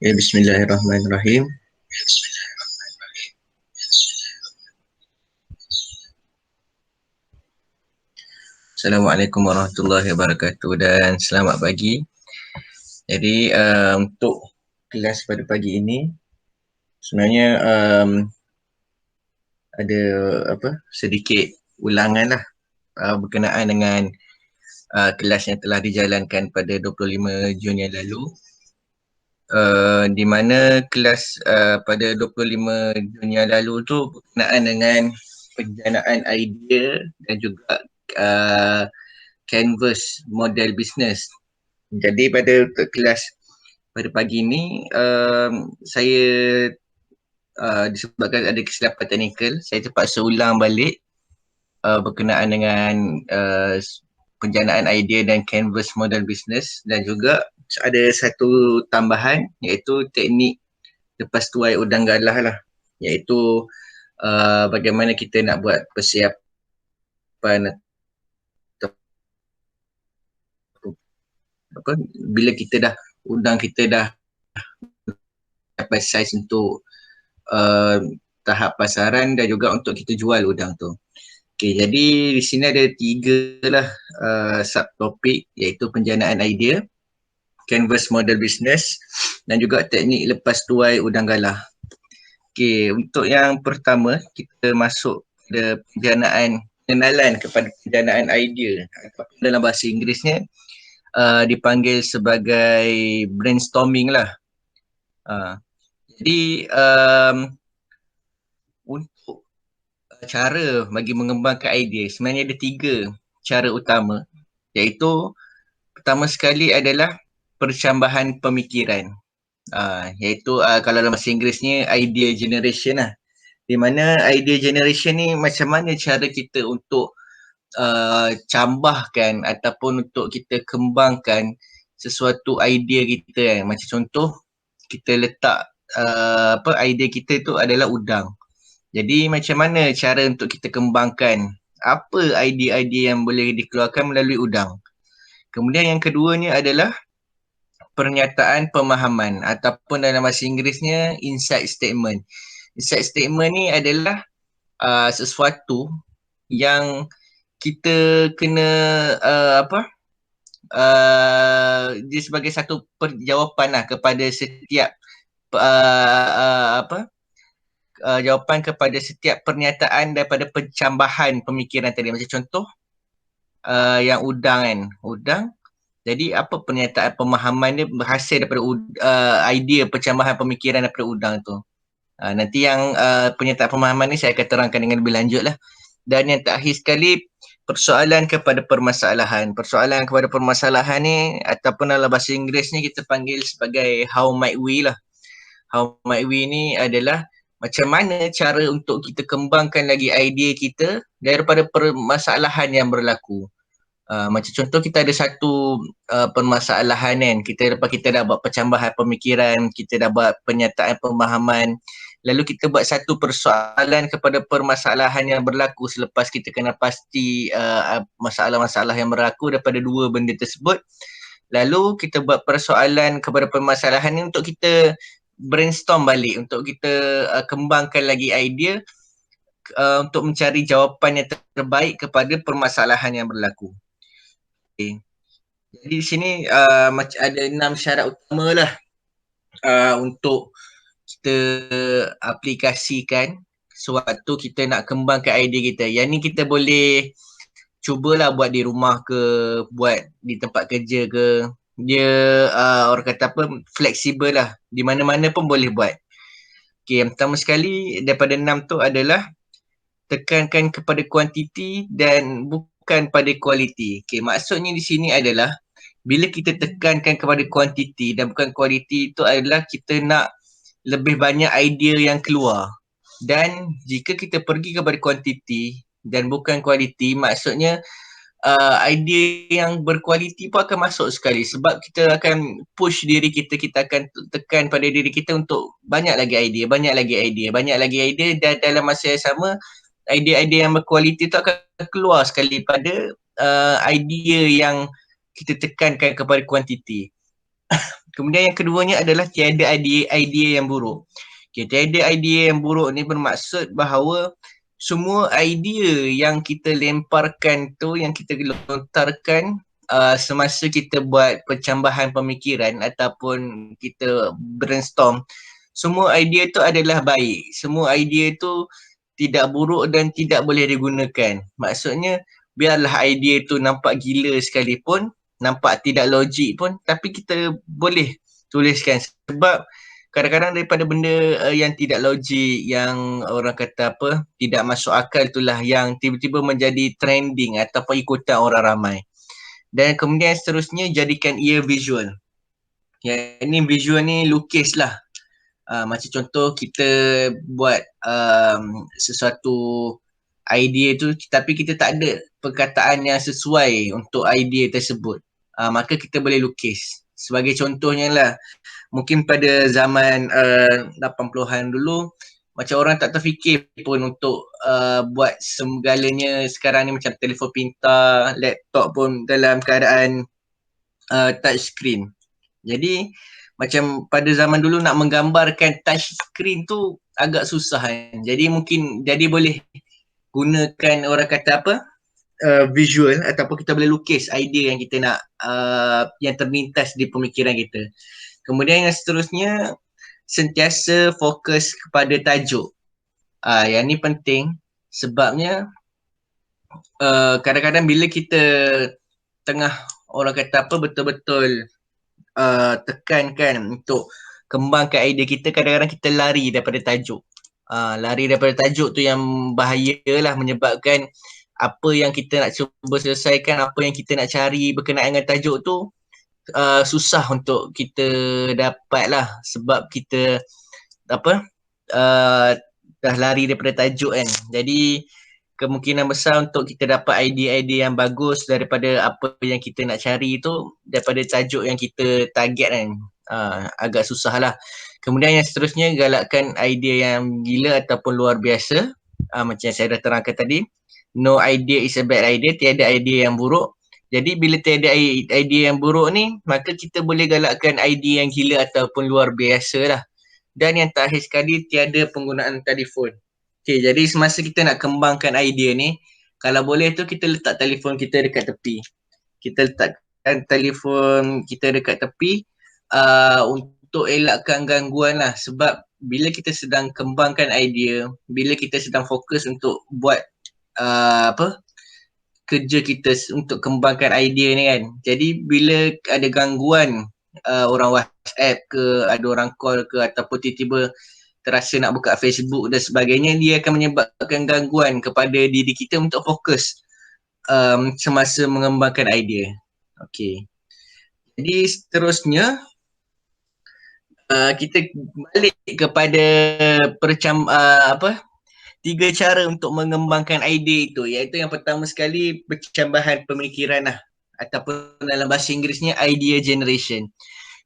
Ya, Bismillahirrahmanirrahim. Assalamualaikum warahmatullahi wabarakatuh dan selamat pagi. Jadi untuk kelas pada pagi ini sebenarnya ada sedikit ulangan lah berkenaan dengan kelas yang telah dijalankan pada 25 Jun yang lalu. Di mana kelas pada 25 Jun yang lalu tu berkenaan dengan penjanaan idea dan juga canvas model bisnes. Jadi pada kelas pada pagi ini saya disebabkan ada kesilapan teknikal, saya terpaksa ulang balik berkenaan dengan penjanaan idea dan canvas model bisnes, dan juga ada satu tambahan iaitu teknik lepas tuai udang galah lah, iaitu bagaimana kita nak buat persiapan bila kita dah udang kita dah dapat saiz untuk tahap pasaran dan juga untuk kita jual udang tu. Okay, jadi di sini ada 3 lah subtopik, iaitu penjanaan idea, canvas model business dan juga teknik lepas tuai udang galah. Okay, untuk yang pertama kita masuk pada pengenalan kepada penjanaan idea, dalam bahasa Inggerisnya dipanggil sebagai brainstorming lah. Jadi untuk cara bagi mengembangkan idea, sebenarnya ada 3 cara utama, iaitu pertama sekali adalah percambahan pemikiran, iaitu kalau dalam bahasa Inggerisnya idea generation lah, di mana idea generation ni macam mana cara kita untuk cambahkan ataupun untuk kita kembangkan sesuatu idea kita. Macam contoh kita letak idea kita tu adalah udang. Jadi macam mana cara untuk kita kembangkan apa idea-idea yang boleh dikeluarkan melalui udang. Kemudian yang keduanya adalah pernyataan pemahaman ataupun dalam bahasa Inggerisnya insight statement. Insight statement ni adalah sesuatu yang kita kena dia sebagai satu jawapan lah kepada setiap jawapan kepada setiap pernyataan daripada pencambahan pemikiran tadi. Macam contoh yang udang kan, udang. Jadi apa pernyataan pemahaman dia berhasil daripada idea pencambahan pemikiran daripada udang tu. Nanti yang pernyataan pemahaman ni saya akan terangkan dengan lebih lanjut lah. Dan yang terakhir sekali, persoalan kepada permasalahan. Persoalan kepada permasalahan ni ataupun dalam bahasa Inggeris ni kita panggil sebagai how might we lah. How might we ni adalah macam mana cara untuk kita kembangkan lagi idea kita daripada permasalahan yang berlaku. Macam contoh kita ada satu permasalahan kan, lepas kita dah buat pencambahan pemikiran, kita dah buat pernyataan pemahaman, lalu kita buat satu persoalan kepada permasalahan yang berlaku selepas kita kena pasti masalah-masalah yang berlaku daripada 2 benda tersebut. Lalu kita buat persoalan kepada permasalahan ni untuk kita brainstorm balik, untuk kita kembangkan lagi idea untuk mencari jawapan yang terbaik kepada permasalahan yang berlaku. Okay. Jadi di sini ada 6 syarat utama lah untuk kita aplikasikan sewaktu kita nak kembangkan idea kita. Yang ni kita boleh cubalah buat di rumah ke, buat di tempat kerja ke. Dia orang kata apa, fleksibel lah, di mana-mana pun boleh buat. Okay, yang pertama sekali daripada 6 tu adalah tekankan kepada kuantiti dan bukan pada kualiti. Okay, maksudnya di sini adalah bila kita tekankan kepada kuantiti dan bukan kualiti, itu adalah kita nak lebih banyak idea yang keluar. Dan jika kita pergi kepada kuantiti dan bukan kualiti, maksudnya idea yang berkualiti pun akan masuk sekali, sebab kita akan push diri kita, kita akan tekan pada diri kita untuk banyak lagi idea, banyak lagi idea, dan dalam masa yang sama idea-idea yang berkualiti tu akan keluar sekali pada idea yang kita tekankan kepada kuantiti. Kemudian yang keduanya adalah tiada idea yang buruk. Okay, tiada idea yang buruk ni bermaksud bahawa semua idea yang kita lemparkan tu, yang kita lontarkan semasa kita buat pencambahan pemikiran ataupun kita brainstorm, semua idea tu adalah baik. Semua idea tu tidak buruk dan tidak boleh digunakan. Maksudnya, biarlah idea tu nampak gila sekalipun, nampak tidak logik pun, tapi kita boleh tuliskan. Sebab kadang-kadang daripada benda yang tidak logik, yang orang kata apa, tidak masuk akal, itulah yang tiba-tiba menjadi trending ataupun ikutan orang ramai. Dan kemudian seterusnya, jadikan ia visual. Yang ini visual ni lukis lah. Macam contoh kita buat sesuatu idea tu, tapi kita tak ada perkataan yang sesuai untuk idea tersebut. Maka kita boleh lukis. Sebagai contohnya lah, mungkin pada zaman 80-an dulu, macam orang tak terfikir pun untuk buat segalanya sekarang ni, macam telefon pintar, laptop pun dalam keadaan touch screen. Jadi macam pada zaman dulu nak menggambarkan touch screen tu agak susah kan. Jadi mungkin boleh gunakan orang kata apa, visual, ataupun kita boleh lukis idea yang kita nak, yang terlintas di pemikiran kita. Kemudian yang seterusnya, sentiasa fokus kepada tajuk. Yang ni penting sebabnya kadang-kadang bila kita tengah orang kata apa betul-betul tekankan untuk kembangkan idea kita, kadang-kadang kita lari daripada tajuk. Lari daripada tajuk tu yang bahaya lah, menyebabkan apa yang kita nak cuba selesaikan, apa yang kita nak cari berkenaan dengan tajuk tu susah untuk kita dapat lah, sebab kita apa dah lari daripada tajuk kan. Jadi kemungkinan besar untuk kita dapat idea-idea yang bagus daripada apa yang kita nak cari tu, daripada tajuk yang kita target kan, agak susah lah. Kemudian yang seterusnya, galakkan idea yang gila ataupun luar biasa. Macam yang saya dah terangkan tadi, no idea is a bad idea, tiada idea yang buruk. Jadi bila tiada idea yang buruk ni, maka kita boleh galakkan idea yang gila ataupun luar biasa lah. Dan yang terakhir sekali, tiada penggunaan telefon. Okay, jadi semasa kita nak kembangkan idea ni, kalau boleh tu kita letak telefon kita dekat tepi. Kita letakkan telefon kita dekat tepi untuk elakkan gangguan lah. Sebab bila kita sedang kembangkan idea, bila kita sedang fokus untuk buat kerja kita untuk kembangkan idea ni kan. Jadi bila ada gangguan, orang WhatsApp ke, ada orang call ke, ataupun tiba-tiba terasa nak buka Facebook dan sebagainya, dia akan menyebabkan gangguan kepada diri kita untuk fokus semasa mengembangkan idea. Okay. Jadi seterusnya, kita balik kepada tiga cara untuk mengembangkan idea itu, iaitu yang pertama sekali, pencambahan pemikiran lah, ataupun dalam bahasa Inggerisnya idea generation.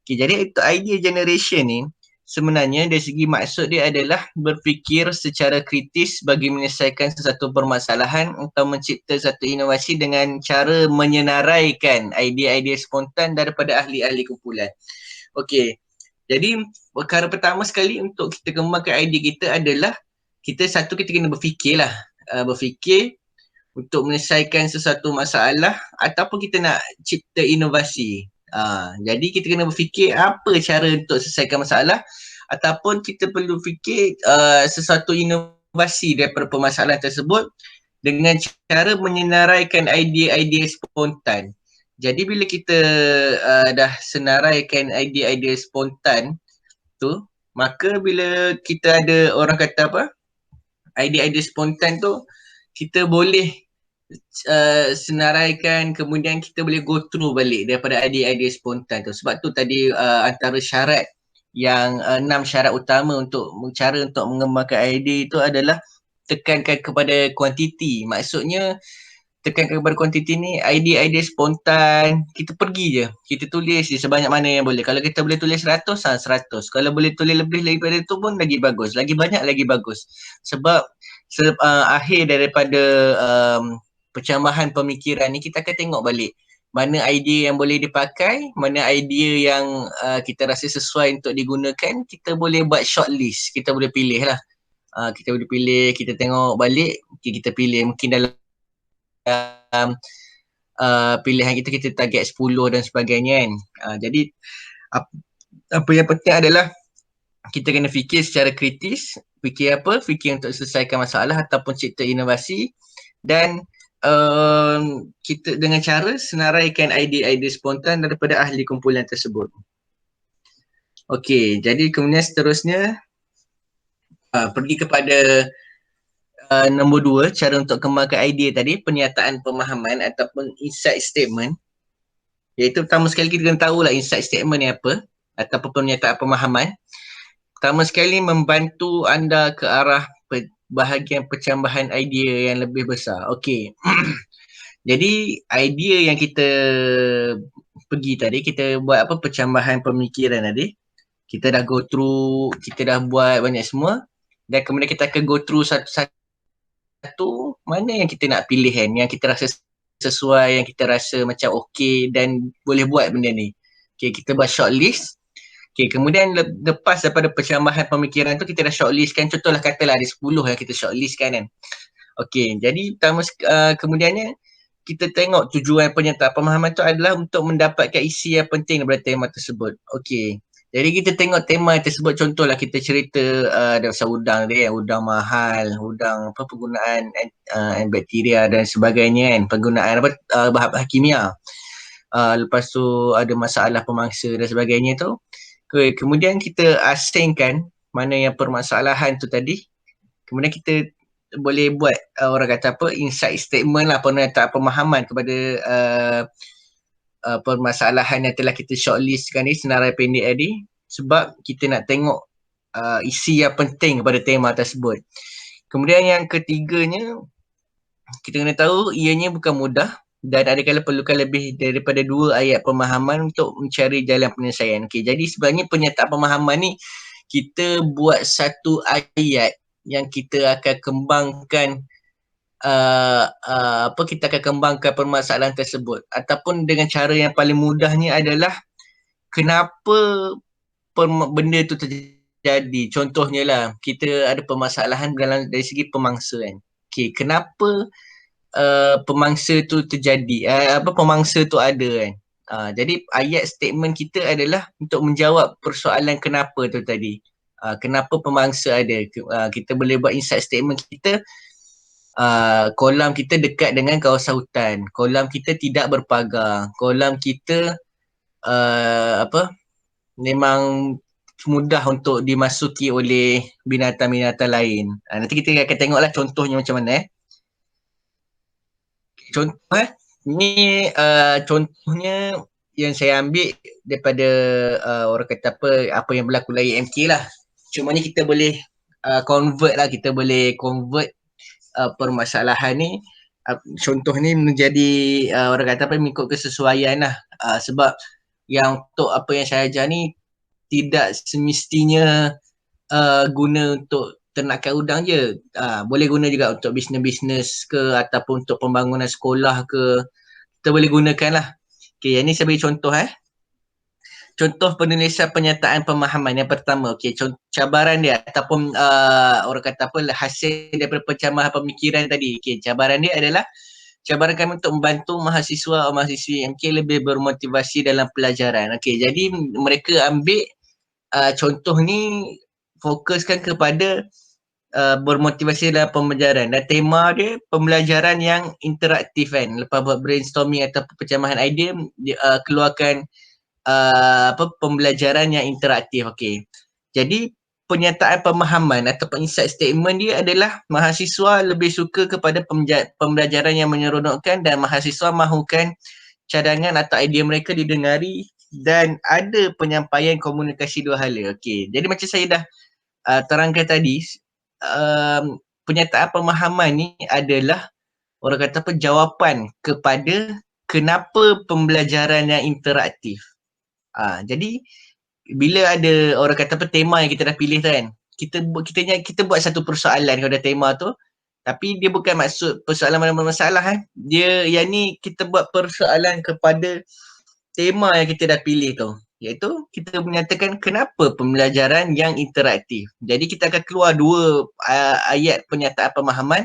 Okay, jadi itu idea generation ni sebenarnya dari segi maksud dia adalah berfikir secara kritis bagi menyelesaikan sesuatu permasalahan atau mencipta satu inovasi dengan cara menyenaraikan idea-idea spontan daripada ahli-ahli kumpulan. Okey. Jadi perkara pertama sekali untuk kita kembangkan idea kita adalah kita kena berfikirlah. Berfikir untuk menyelesaikan sesuatu masalah ataupun kita nak cipta inovasi. Jadi kita kena berfikir apa cara untuk selesaikan masalah, ataupun kita perlu fikir sesuatu inovasi daripada permasalahan tersebut dengan cara menyenaraikan idea-idea spontan. Jadi bila kita dah senaraikan idea-idea spontan tu, maka bila kita ada orang kata apa, idea-idea spontan tu, kita boleh senaraikan, kemudian kita boleh go through balik daripada idea-idea spontan tu. Sebab tu tadi antara syarat yang 6 syarat utama untuk cara untuk mengembangkan idea itu adalah tekankan kepada kuantiti. Maksudnya tekankan kepada kuantiti ni, idea-idea spontan kita pergi je, kita tulis je sebanyak mana yang boleh. Kalau kita boleh tulis 100, 100. Kalau boleh tulis lebih daripada tu pun lagi bagus, lagi banyak lagi bagus. Sebab akhir daripada pencambahan pemikiran ni, kita akan tengok balik mana idea yang boleh dipakai, mana idea yang kita rasa sesuai untuk digunakan, kita boleh buat shortlist. Kita boleh pilih lah. Kita boleh pilih, kita tengok balik, okay, kita pilih mungkin dalam pilihan kita target 10 dan sebagainya kan. Jadi apa yang penting adalah kita kena fikir secara kritis, fikir apa? Fikir untuk selesaikan masalah ataupun cipta inovasi dan kita dengan cara senaraikan idea-idea spontan daripada ahli kumpulan tersebut. Okey, jadi kemudian seterusnya pergi kepada nombor 2, cara untuk kembangkan idea tadi, pernyataan pemahaman ataupun insight statement. Iaitu pertama sekali kita kena tahulah insight statement ni apa ataupun pernyataan pemahaman. Pertama sekali membantu anda ke arah bahagian pencambahan idea yang lebih besar. Okey. Jadi idea yang kita pergi tadi, kita buat apa pencambahan pemikiran tadi. Kita dah go through, kita dah buat banyak semua dan kemudian kita akan go through satu mana yang kita nak pilih kan, yang kita rasa sesuai, yang kita rasa macam okey dan boleh buat benda ni. Okay, kita buat shortlist. Okay, kemudian lepas daripada pencambahan pemikiran tu kita dah shortlistkan, contohlah katalah ada 10 yang kita shortlistkan kan. Okay, jadi kemudiannya kita tengok tujuan pernyataan pemahaman tu adalah untuk mendapatkan isi yang penting daripada tema tersebut. Okay, jadi kita tengok tema tersebut, contohlah kita cerita pasal udang dia, udang mahal, udang apa penggunaan antibakteria dan sebagainya kan, penggunaan apa bahan-bahan kimia. Lepas tu ada masalah pemangsa dan sebagainya tu. Okay, kemudian kita asingkan mana yang permasalahan tu tadi. Kemudian kita boleh buat orang kata apa insight statement lah, pernyataan pemahaman kepada permasalahan yang telah kita shortlistkan ni, senarai pendek tadi, sebab kita nak tengok isi yang penting pada tema tersebut. Kemudian yang ketiganya, kita kena tahu ianya bukan mudah dan adakala perlukan lebih daripada 2 ayat pemahaman untuk mencari jalan penyelesaian. Okay, jadi sebenarnya pernyataan pemahaman ni kita buat satu ayat yang kita akan kembangkan kita akan kembangkan permasalahan tersebut, ataupun dengan cara yang paling mudahnya adalah kenapa benda tu terjadi. Contohnya lah, kita ada permasalahan dari segi pemangsa kan. Okay, kenapa pemangsa tu terjadi, pemangsa tu ada kan. Jadi ayat statement kita adalah untuk menjawab persoalan kenapa tu tadi. Kenapa pemangsa ada. Kita boleh buat insight statement kita, kolam kita dekat dengan kawasan hutan, kolam kita tidak berpagar, kolam kita memang mudah untuk dimasuki oleh binatang-binatang lain. Nanti kita akan tengoklah contohnya macam mana. Contoh ni contohnya yang saya ambil daripada orang kata apa yang berlaku dalam IMK lah. Cuma ni kita boleh convert lah, kita boleh convert permasalahan ni, contoh ni menjadi orang kata mengikut kesesuaian lah, sebab yang untuk apa yang saya ajar ni tidak semestinya guna untuk ternakan udang je, boleh guna juga untuk bisnes-bisnes ke ataupun untuk pembangunan sekolah ke, kita boleh gunakan lah. Okay, yang ni saya bagi contoh contoh penulisan pernyataan pemahaman yang pertama. Okay, cabaran dia ataupun orang kata hasil daripada pencambahan pemikiran tadi. Okay, cabaran dia adalah cabaran kami untuk membantu mahasiswa atau mahasiswi MK lebih bermotivasi dalam pelajaran. Okay, jadi mereka ambil contoh ni fokuskan kepada bermotivasi dalam pembelajaran, dan tema dia pembelajaran yang interaktif kan. Lepas buat brainstorming atau pencambahan idea, keluarkan pembelajaran yang interaktif. Okay, jadi pernyataan pemahaman atau insight statement dia adalah mahasiswa lebih suka kepada pembelajaran yang menyeronokkan dan mahasiswa mahukan cadangan atau idea mereka didengari dan ada penyampaian komunikasi 2 hala. Okay, jadi macam saya dah terangkan tadi, pernyataan pemahaman ni adalah orang kata jawapan kepada kenapa pembelajaran yang interaktif. Jadi bila ada orang kata tema yang kita dah pilih tu kan, kita buat satu persoalan kepada tema tu, Tapi dia bukan maksud persoalan mana bermasalah Dia yang ni kita buat persoalan kepada tema yang kita dah pilih tu. Iaitu kita menyatakan kenapa pembelajaran yang interaktif. Jadi kita akan keluar dua ayat pernyataan pemahaman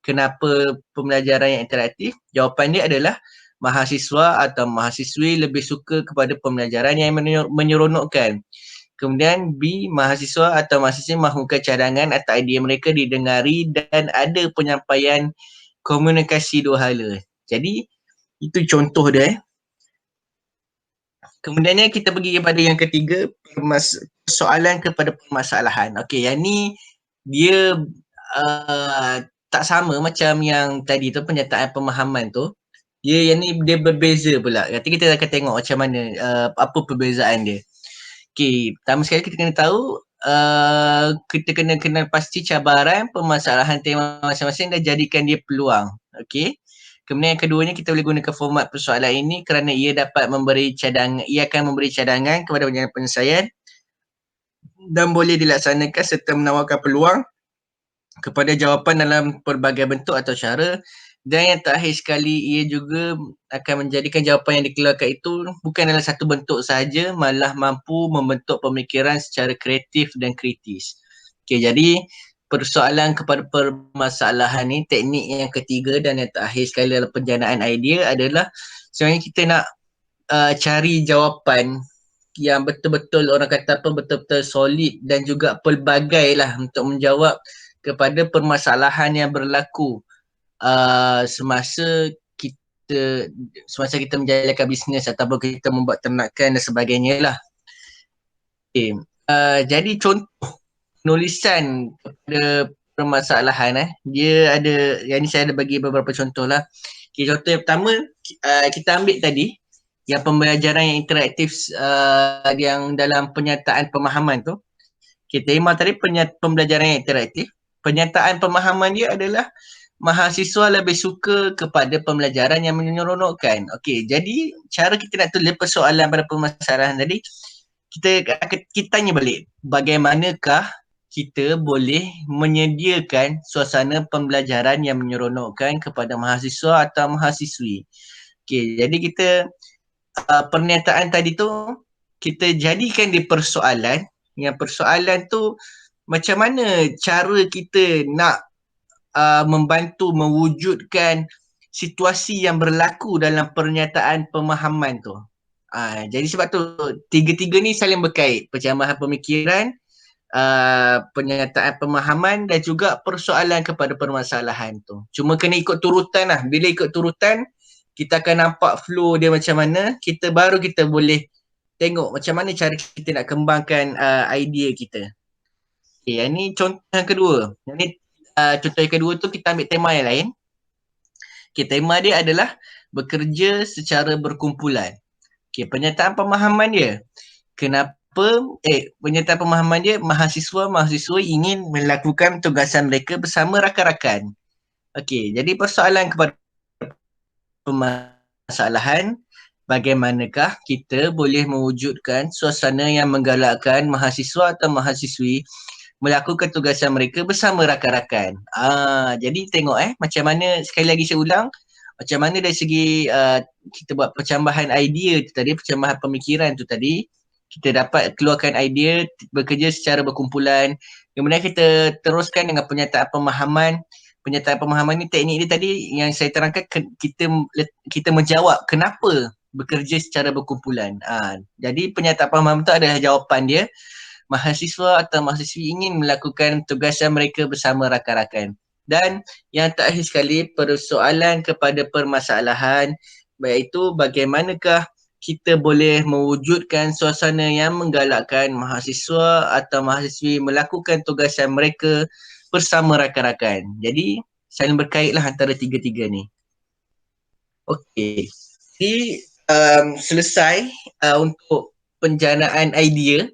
kenapa pembelajaran yang interaktif. Jawapan dia adalah mahasiswa atau mahasiswi lebih suka kepada pembelajaran yang menyeronokkan. Kemudian B, mahasiswa atau mahasiswa mahukan cadangan atau idea mereka didengari dan ada penyampaian komunikasi dua hala. Jadi itu contoh dia. Kemudiannya kita pergi kepada yang ketiga, soalan kepada permasalahan. Okey, yang ni dia tak sama macam yang tadi tu pernyataan pemahaman tu. Dia yang ni dia berbeza pula. Nanti kita akan tengok macam mana apa perbezaan dia. Okey, pertama sekali kita kena tahu kita kena kenal pasti cabaran, permasalahan tema masing-masing dan jadikan dia peluang. Okey. Kemudian yang keduanya kita boleh gunakan format persoalan ini kerana ia dapat memberi cadangan, ia akan memberi cadangan kepada penyelesaian dan boleh dilaksanakan serta menawarkan peluang kepada jawapan dalam pelbagai bentuk atau cara. Dan yang terakhir sekali, ia juga akan menjadikan jawapan yang dikeluarkan itu bukan dalam satu bentuk sahaja, malah mampu membentuk pemikiran secara kreatif dan kritis. Okey, jadi persoalan kepada permasalahan ni, teknik yang ketiga dan yang terakhir sekali dalam penjanaan idea adalah sebenarnya kita nak cari jawapan yang betul-betul orang kata apa, betul-betul solid dan juga pelbagai lah untuk menjawab kepada permasalahan yang berlaku semasa kita menjalankan bisnes ataupun kita membuat ternakan dan sebagainya lah. Okay. Jadi contoh penulisan kepada permasalahan dia ada, yang ni saya ada bagi beberapa contoh lah. Okay, contoh yang pertama kita ambil tadi yang pembelajaran yang interaktif yang dalam penyataan pemahaman tu. Okay, tema tadi pembelajaran yang interaktif. Pernyataan pemahaman dia adalah mahasiswa lebih suka kepada pembelajaran yang menyeronokkan. Okey, jadi cara kita nak tulis persoalan pada permasalahan tadi, kita tanya balik, bagaimanakah kita boleh menyediakan suasana pembelajaran yang menyeronokkan kepada mahasiswa atau mahasiswi. Okey, jadi kita pernyataan tadi tu kita jadikan di persoalan, yang persoalan tu macam mana cara kita nak membantu mewujudkan situasi yang berlaku dalam pernyataan pemahaman tu. Jadi sebab tu tiga-tiga ni saling berkait, pencambahan pemikiran, pernyataan pemahaman dan juga persoalan kepada permasalahan tu. Cuma kena ikut turutan lah. Bila ikut turutan, kita akan nampak flow dia macam mana, kita boleh tengok macam mana cara kita nak kembangkan idea kita. Okay, yang ni contoh yang kedua. Yang ni contoh yang kedua tu kita ambil tema yang lain. Okay, tema dia adalah bekerja secara berkumpulan. Okay, pernyataan pemahaman dia. Pernyataan pemahaman dia, mahasiswa ingin melakukan tugasan mereka bersama rakan-rakan. Okay, jadi persoalan kepada permasalahan, bagaimanakah kita boleh mewujudkan suasana yang menggalakkan mahasiswa atau mahasiswi melakukan tugasan mereka bersama rakan-rakan. Jadi tengok macam mana, sekali lagi saya ulang, macam mana dari segi kita buat pencambahan idea tu tadi, pencambahan pemikiran tu tadi, kita dapat keluarkan idea bekerja secara berkumpulan. Kemudian kita teruskan dengan pernyataan pemahaman. Pernyataan pemahaman ni, teknik dia tadi yang saya terangkan, kita menjawab kenapa bekerja secara berkumpulan. Jadi pernyataan pemahaman tu adalah jawapan dia. Mahasiswa atau mahasiswi ingin melakukan tugasan mereka bersama rakan-rakan. Dan yang terakhir sekali, persoalan kepada permasalahan, iaitu bagaimanakah kita boleh mewujudkan suasana yang menggalakkan mahasiswa atau mahasiswi melakukan tugasan mereka bersama rakan-rakan. Jadi saling berkaitlah antara tiga-tiga ni. Okey. Jadi selesai untuk penjanaan idea.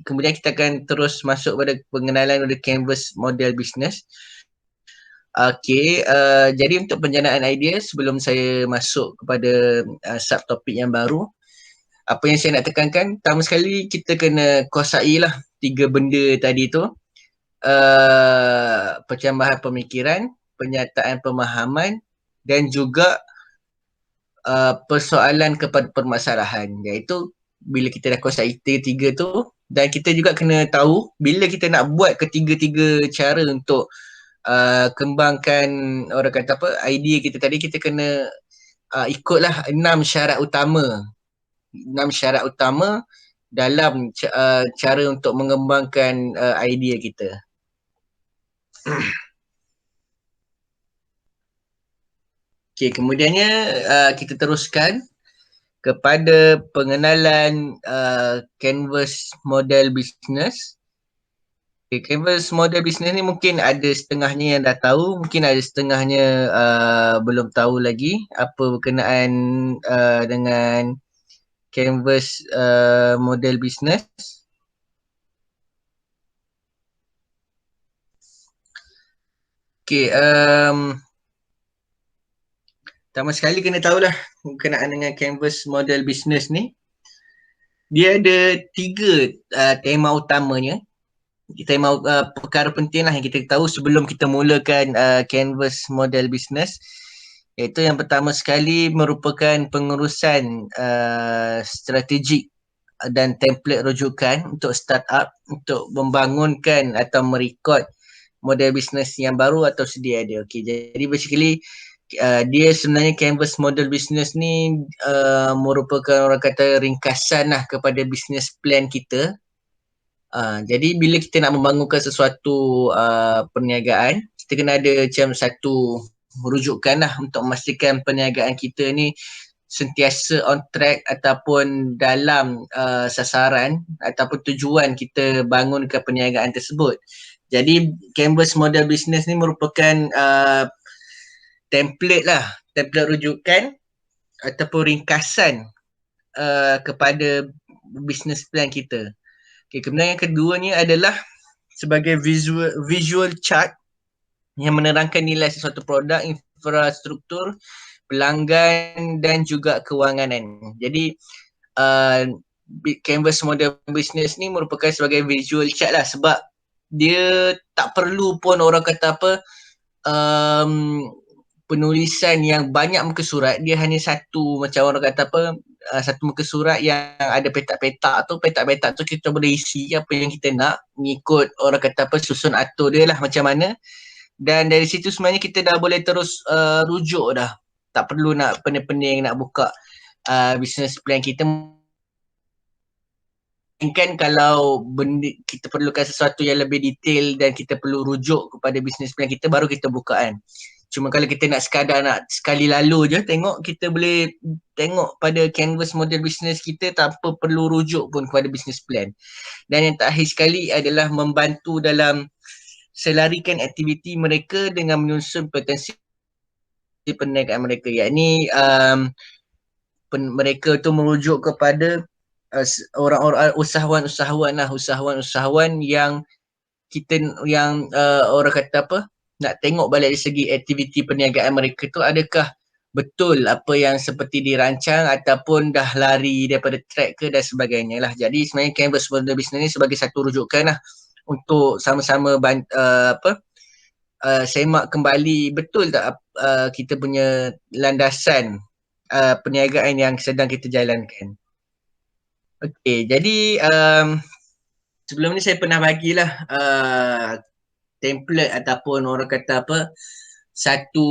Kemudian kita akan terus masuk pada pengenalan pada canvas model bisnes. Okey, jadi untuk penjanaan idea, sebelum saya masuk kepada subtopik yang baru, apa yang saya nak tekankan, pertama sekali kita kena kuasai lah tiga benda tadi tu. pencambahan pemikiran, penyataan pemahaman dan juga persoalan kepada permasalahan, iaitu bila kita dah kuasai tiga tu, dan kita juga kena tahu bila kita nak buat ketiga-tiga cara untuk kembangkan orang kata apa idea kita tadi, kita kena ikutlah 6 syarat utama dalam cara untuk mengembangkan idea kita. Okay, kemudiannya kita teruskan kepada pengenalan canvas model business. Okay, canvas model business ni mungkin ada setengahnya yang dah tahu, mungkin ada setengahnya belum tahu lagi apa berkenaan dengan canvas model business. Okay, pertama sekali kena tahulah berkenaan dengan canvas model business ni. Dia ada 3 tema utamanya. Tema perkara penting lah yang kita tahu sebelum kita mulakan canvas model business. Iaitu yang pertama sekali merupakan pengurusan strategik dan template rujukan untuk startup untuk membangunkan atau merekod model bisnes yang baru atau sedia ada. Okay, jadi basically dia sebenarnya canvas model business ni merupakan orang kata ringkasan lah kepada business plan kita. Jadi bila kita nak membangunkan sesuatu perniagaan, kita kena ada macam satu rujukan lah untuk memastikan perniagaan kita ni sentiasa on track ataupun dalam sasaran ataupun tujuan kita bangunkan perniagaan tersebut. Jadi canvas model business ni merupakan template rujukan ataupun ringkasan kepada business plan kita. Okay, kemudian yang keduanya adalah sebagai visual chart yang menerangkan nilai sesuatu produk, infrastruktur, pelanggan dan juga kewanganan. Jadi canvas model business ni merupakan sebagai visual chart lah, sebab dia tak perlu pun orang kata apa penulisan yang banyak muka surat. Dia hanya satu, macam orang kata apa, satu muka surat yang ada petak-petak tu. Petak-petak tu kita boleh isi apa yang kita nak, mengikut orang kata apa susun atur dia lah macam mana. Dan dari situ sebenarnya kita dah boleh terus rujuk dah. Tak perlu nak pening-pening nak buka business plan kita. Kan kalau kita perlukan sesuatu yang lebih detail dan kita perlu rujuk kepada business plan kita, baru kita buka kan. Cuma kalau kita nak sekadar nak sekali lalu je tengok, kita boleh tengok pada canvas model business kita tanpa perlu rujuk pun kepada business plan. Dan yang terakhir sekali adalah membantu dalam selarikan aktiviti mereka dengan menyusun potensi perniagaan mereka. Yakni mereka tu merujuk kepada orang-orang usahawan yang orang kata apa, nak tengok balik dari segi aktiviti perniagaan mereka tu adakah betul apa yang seperti dirancang ataupun dah lari daripada track ke dan sebagainya lah. Jadi sebenarnya canvas model business ni sebagai satu rujukan lah untuk sama-sama semak kembali betul tak kita punya landasan perniagaan yang sedang kita jalankan. Okey, jadi sebelum ni saya pernah bagilah template ataupun orang kata apa, satu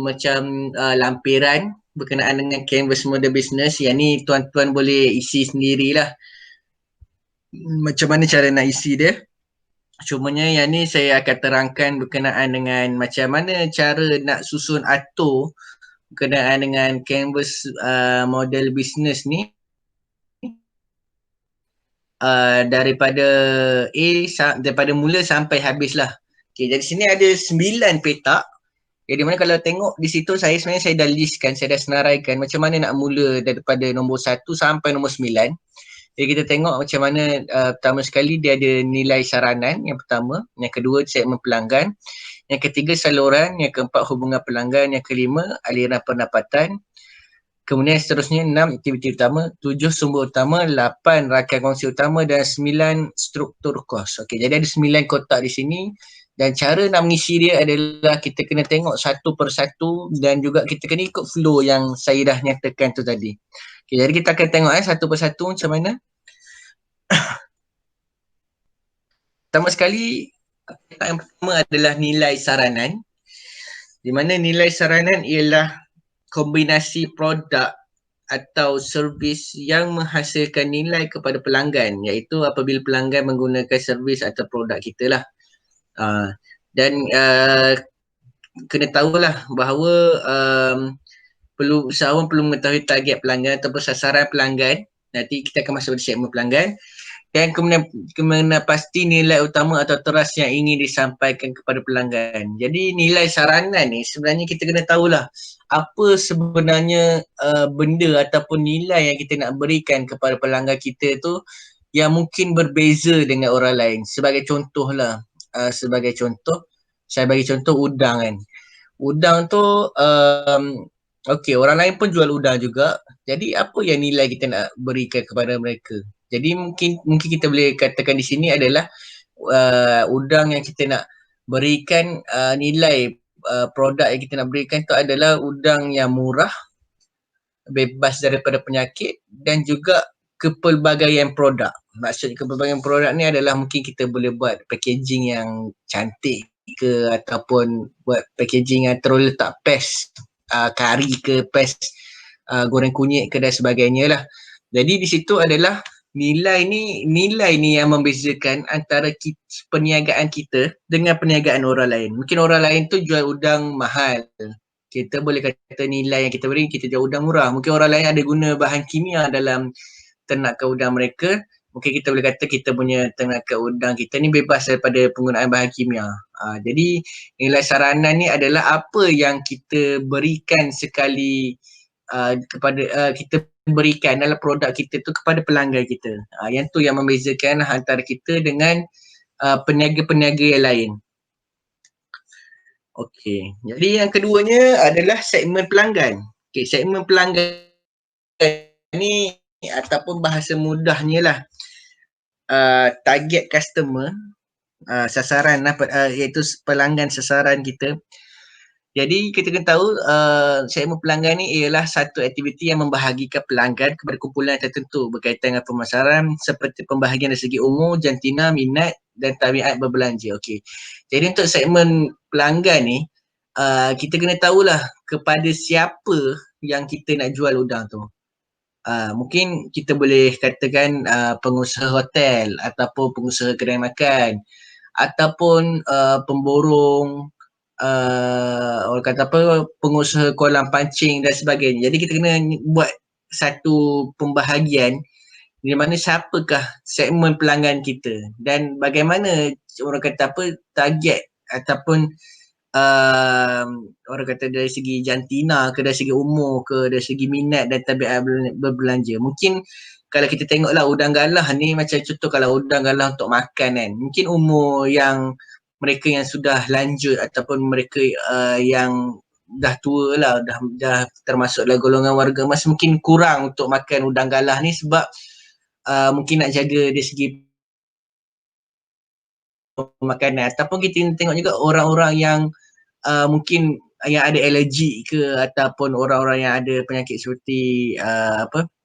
macam lampiran berkenaan dengan canvas model business. Yang ni tuan-tuan boleh isi sendirilah macam mana cara nak isi dia. Cumanya yang ni saya akan terangkan berkenaan dengan macam mana cara nak susun atur berkenaan dengan canvas model business ni daripada mula sampai habis lah. Okay, jadi sini ada 9 petak. Jadi mana kalau tengok di situ saya dah listkan, saya dah senaraikan macam mana nak mula daripada nombor 1 sampai nombor 9. Jadi kita tengok macam mana pertama sekali dia ada nilai saranan yang pertama, yang kedua segmen pelanggan, yang ketiga saluran, yang keempat hubungan pelanggan, yang kelima aliran pendapatan, Kemudian seterusnya 6 aktiviti utama, 7 sumber utama, 8 rakan kongsi utama dan 9 struktur kos. Okey, jadi ada 9 kotak di sini dan cara nak mengisi dia adalah kita kena tengok satu persatu dan juga kita kena ikut flow yang saya dah nyatakan tu tadi. Okey, jadi kita akan tengok satu persatu macam mana. Pertama sekali, yang pertama adalah nilai saranan. Di mana nilai saranan ialah kombinasi produk atau servis yang menghasilkan nilai kepada pelanggan, iaitu apabila pelanggan menggunakan servis atau produk kita lah. Dan kena tahulah bahawa usahawan perlu mengetahui target pelanggan ataupun sasaran pelanggan. Nanti kita akan masuk di segmen pelanggan. Dan kemudian pasti nilai utama atau teras yang ingin disampaikan kepada pelanggan. Jadi nilai saranan ni sebenarnya kita kena tahulah apa sebenarnya benda ataupun nilai yang kita nak berikan kepada pelanggan kita tu yang mungkin berbeza dengan orang lain. Sebagai contoh lah, sebagai contoh, saya bagi contoh udang kan. Udang tu okey, orang lain pun jual udang juga. Jadi apa yang nilai kita nak berikan kepada mereka? Jadi mungkin kita boleh katakan di sini adalah udang yang kita nak berikan nilai produk yang kita nak berikan tu adalah udang yang murah, bebas daripada penyakit dan juga kepelbagaian produk. Maksud kepelbagaian produk ni adalah mungkin kita boleh buat packaging yang cantik ke ataupun buat packaging yang terus letak pes kari ke pes goreng kunyit ke dan sebagainya lah. Jadi di situ adalah nilai ni yang membezakan antara perniagaan kita dengan perniagaan orang lain. Mungkin orang lain tu jual udang mahal. Kita boleh kata nilai yang kita beri, kita jual udang murah. Mungkin orang lain ada guna bahan kimia dalam ternakan udang mereka. Mungkin kita boleh kata kita punya ternakan udang kita ni bebas daripada penggunaan bahan kimia. Jadi nilai saranan ni adalah apa yang kita berikan sekali kepada kita berikan dalam produk kita tu kepada pelanggan kita. Yang tu yang membezakan antara kita dengan peniaga-peniaga yang lain. Okey, jadi yang keduanya adalah segmen pelanggan. Okey, segmen pelanggan ni ataupun bahasa mudahnya lah target customer, sasaran iaitu pelanggan sasaran kita. Jadi kita kena tahu segmen pelanggan ni ialah satu aktiviti yang membahagikan pelanggan kepada kumpulan tertentu berkaitan dengan pemasaran seperti pembahagian dari segi umur, jantina, minat dan tabiat berbelanja. Okey. Jadi untuk segmen pelanggan ni kita kena tahulah kepada siapa yang kita nak jual udang tu. Mungkin kita boleh katakan pengusaha hotel ataupun pengusaha kedai makan ataupun pemborong, orang kata apa, pengusaha kolam pancing dan sebagainya. Jadi kita kena buat satu pembahagian di mana siapakah segmen pelanggan kita dan bagaimana orang kata apa target ataupun orang kata dari segi jantina ke, dari segi umur ke, dari segi minat dan tabiat berbelanja. Mungkin kalau kita tengoklah udang galah ni macam contoh kalau udang galah untuk makan kan, mungkin umur yang mereka yang sudah lanjut ataupun mereka yang dah tua lah, dah termasuklah golongan warga emas mungkin kurang untuk makan udang galah ni sebab mungkin nak jaga dari segi makanan ataupun kita tengok juga orang-orang yang mungkin yang ada alergi ke ataupun orang-orang yang ada penyakit seperti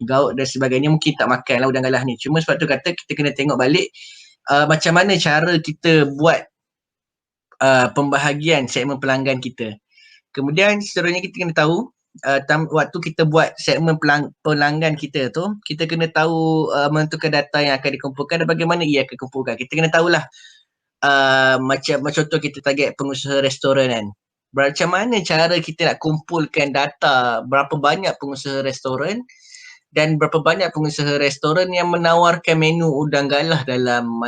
gout dan sebagainya mungkin tak makan lah udang galah ni. Cuma sebab tu kata kita kena tengok balik macam mana cara kita buat pembahagian segmen pelanggan kita. Kemudian seterusnya kita kena tahu waktu kita buat segmen pelanggan kita tu, kita kena tahu menentukan data yang akan dikumpulkan dan bagaimana ia akan dikumpulkan. Kita kena tahulah macam contoh kita target pengusaha restoran kan. Macam mana cara kita nak kumpulkan data berapa banyak pengusaha restoran dan berapa banyak pengusaha restoran yang menawarkan menu udang galah dalam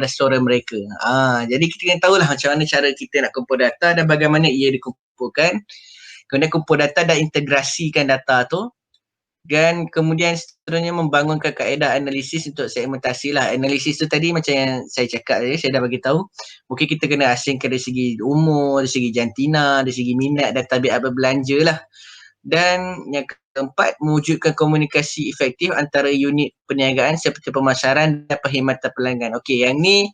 restoran mereka. Jadi kita kena tahulah macam mana cara kita nak kumpul data dan bagaimana ia dikumpulkan. Kemudian kumpul data dan integrasikan data tu. Dan kemudian seterusnya membangunkan kaedah analisis untuk segmentasi lah. Analisis tu tadi macam yang saya cakap tadi, saya dah bagi tahu. Mungkin kita kena asingkan dari segi umur, dari segi jantina, dari segi minat dan tabiat berbelanja lah. Dan yang keempat, mewujudkan komunikasi efektif antara unit perniagaan seperti pemasaran dan perkhidmatan pelanggan. Okey, yang ni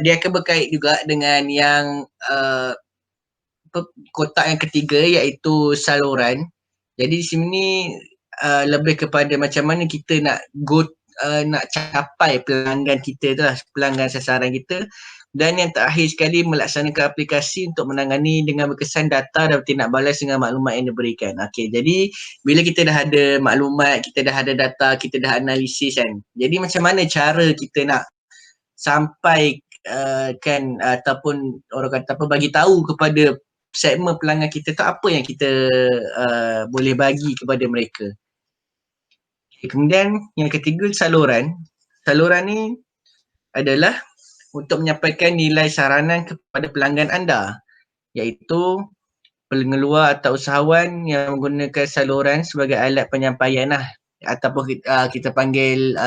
dia akan berkait juga dengan yang kotak yang ketiga iaitu saluran. Jadi di sini lebih kepada macam mana kita nak capai pelanggan kita tu lah, pelanggan sasaran kita. Dan yang terakhir sekali, melaksanakan aplikasi untuk menangani dengan berkesan data dan tindak balas dengan maklumat yang diberikan. Okey, jadi bila kita dah ada maklumat, kita dah ada data, kita dah analisis kan. Jadi macam mana cara kita nak sampai kan ataupun orang kata apa, bagi tahu kepada segmen pelanggan kita tu apa yang kita boleh bagi kepada mereka. Okay, kemudian yang ketiga, saluran. Saluran ni adalah untuk menyampaikan nilai saranan kepada pelanggan anda, iaitu pengeluar atau usahawan yang menggunakan saluran sebagai alat penyampaian lah, ataupun kita panggil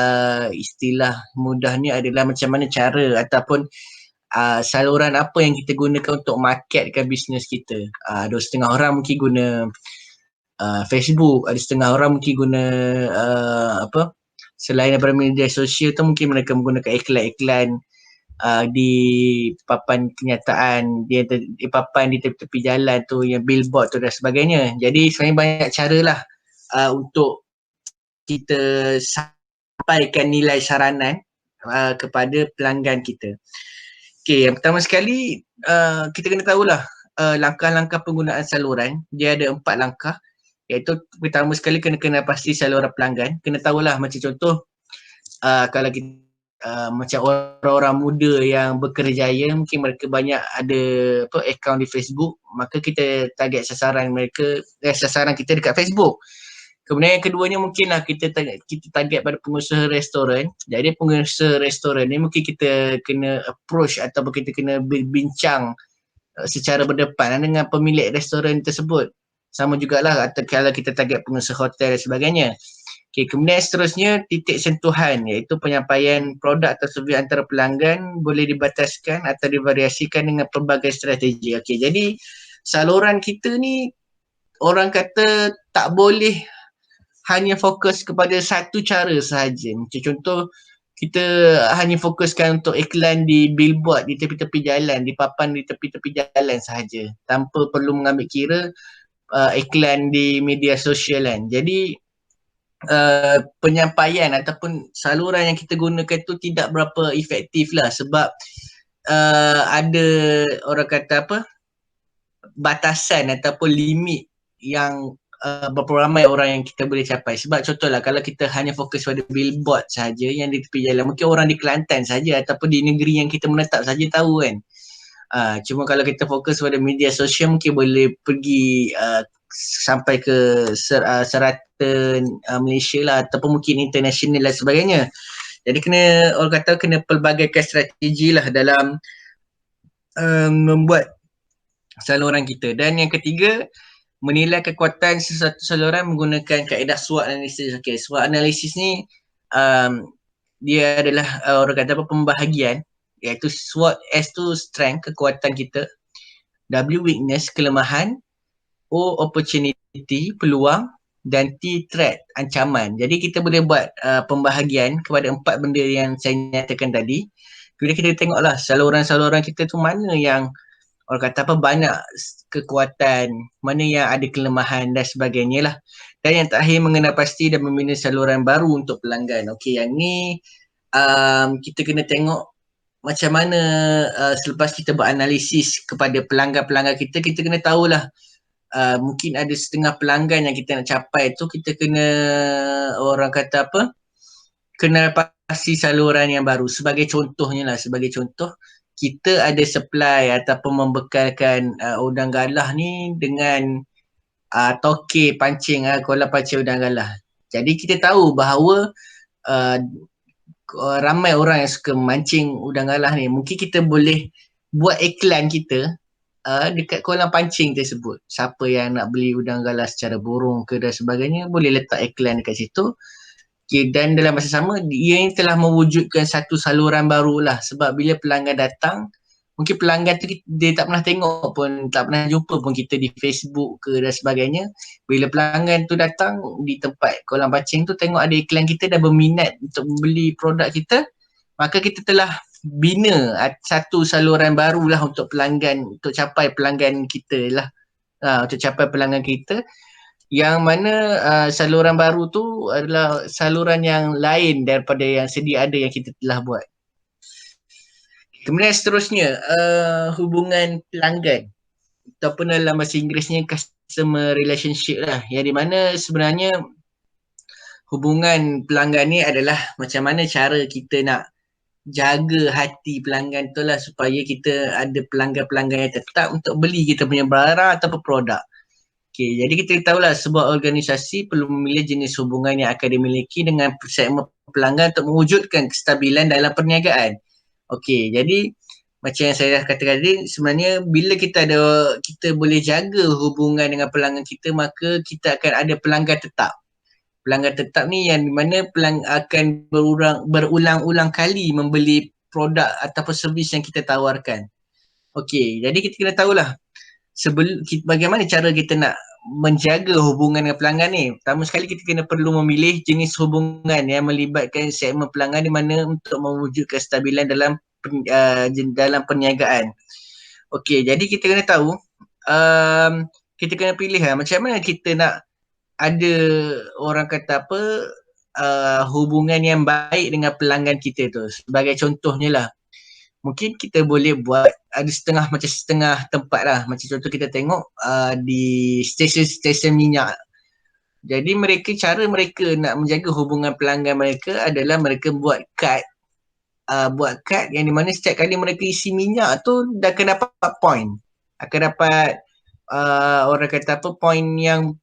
istilah mudahnya adalah macam mana cara ataupun saluran apa yang kita gunakan untuk marketkan bisnes kita. Ada setengah orang mungkin guna Facebook, ada setengah orang mungkin guna selain daripada media sosial tu mungkin mereka menggunakan iklan-iklan di papan kenyataan, di papan di tepi-tepi jalan tu, yang billboard tu dan sebagainya. Jadi sebenarnya banyak cara lah untuk kita sampaikan nilai saranan kepada pelanggan kita. Okay, yang pertama sekali kita kena tahulah langkah-langkah penggunaan saluran. Dia ada 4 langkah, iaitu pertama sekali kena pasti saluran pelanggan. Kena tahulah, macam contoh kalau kita macam orang-orang muda yang bekerjaya, mungkin mereka banyak ada akaun di Facebook, maka kita target sasaran mereka, sasaran kita dekat Facebook. Kemudian yang keduanya mungkinlah kita target pada pengusaha restoran. Jadi pengusaha restoran ni mungkin kita kena approach ataupun kita kena berbincang secara berdepan dengan pemilik restoran tersebut. Sama jugalah kalau kita target pengusaha hotel dan sebagainya. Okay, kemudian seterusnya titik sentuhan, iaitu penyampaian produk atau servis antara pelanggan boleh dibataskan atau divariasikan dengan pelbagai strategi. Okay, jadi saluran kita ni orang kata tak boleh hanya fokus kepada satu cara sahaja. Macam contoh, kita hanya fokuskan untuk iklan di billboard di tepi-tepi jalan, di papan di tepi-tepi jalan sahaja, tanpa perlu mengambil kira iklan di media sosial kan. Jadi penyampaian ataupun saluran yang kita gunakan tu tidak berapa efektif lah, sebab ada orang kata apa, batasan ataupun limit yang berapa ramai orang yang kita boleh capai. Sebab contohlah kalau kita hanya fokus pada billboard saja yang di tepi jalan, mungkin orang di Kelantan saja ataupun di negeri yang kita menetap saja tahu kan. Cuma kalau kita fokus pada media sosial mungkin boleh pergi sampai ke serata Malaysia lah, ataupun mungkin international dan sebagainya. Jadi orang kata kena pelbagaikan strategi lah dalam membuat saluran kita. Dan yang ketiga, menilai kekuatan sesuatu saluran menggunakan kaedah SWOT analisis. Okay, SWOT analisis ni dia adalah orang kata apa, pembahagian, iaitu SWOT. S tu strength, kekuatan kita, W weakness, kelemahan, O opportunity, peluang, dan T threat, ancaman. Jadi kita boleh buat pembahagian kepada 4 benda yang saya nyatakan tadi. Kemudian kita tengoklah saluran-saluran kita tu mana yang orang kata apa, banyak kekuatan, mana yang ada kelemahan dan sebagainya lah. Dan yang terakhir, mengenal pasti dan membina saluran baru untuk pelanggan. Okey, yang ni kita kena tengok macam mana selepas kita beranalisis kepada pelanggan-pelanggan kita, kita kena tahulah mungkin ada setengah pelanggan yang kita nak capai tu, kita kena orang kata apa, kena pasti saluran yang baru. Sebagai contohnya lah, sebagai contoh, kita ada supply ataupun membekalkan udang galah ni dengan toke pancing, kolam pancing udang galah. Jadi kita tahu bahawa ramai orang yang suka mancing udang galah ni. Mungkin kita boleh buat iklan kita dekat kolam pancing tersebut. Siapa yang nak beli udang galah secara burung ke dan sebagainya, boleh letak iklan dekat situ. Okay, dan dalam masa sama, ia telah mewujudkan satu saluran baru lah, sebab bila pelanggan datang, mungkin pelanggan tu dia tak pernah tengok pun, tak pernah jumpa pun kita di Facebook ke dan sebagainya. Bila pelanggan tu datang di tempat kolam pancing tu tengok ada iklan kita dan berminat untuk membeli produk kita, maka kita telah bina satu saluran baru lah untuk pelanggan, untuk capai pelanggan kita lah. Untuk capai pelanggan kita, yang mana saluran baru tu adalah saluran yang lain daripada yang sedia ada yang kita telah buat. Kemudian seterusnya, hubungan pelanggan ataupun dalam bahasa Inggerisnya customer relationship lah, yang di mana sebenarnya hubungan pelanggan ni adalah macam mana cara kita nak jaga hati pelanggan tu lah, supaya kita ada pelanggan-pelanggan yang tetap untuk beli kita punya barang ataupun produk. Okay, jadi kita tahulah sebuah organisasi perlu memilih jenis hubungan yang akan dimiliki dengan segmen pelanggan untuk mewujudkan kestabilan dalam perniagaan. Okey, jadi macam yang saya dah katakan tadi, sebenarnya bila kita boleh jaga hubungan dengan pelanggan kita, maka kita akan ada pelanggan tetap. Pelanggan tetap ni yang mana akan berulang-ulang kali membeli produk ataupun servis yang kita tawarkan. Okey, jadi kita kena tahulah bagaimana cara kita nak menjaga hubungan dengan pelanggan ni. Pertama sekali kita kena perlu memilih jenis hubungan yang melibatkan segmen pelanggan di mana untuk mewujudkan kestabilan dalam perniagaan. Okey, jadi kita kena tahu, kita kena pilih macam mana kita nak ada, orang kata apa, hubungan yang baik dengan pelanggan kita tu. Sebagai contohnya lah, mungkin kita boleh buat ada setengah tempat lah. Macam contoh kita tengok di stesen-stesen minyak. Jadi cara mereka nak menjaga hubungan pelanggan mereka adalah mereka buat kad yang di mana setiap kali mereka isi minyak tu dah akan dapat point. Akan dapat orang kata apa, point yang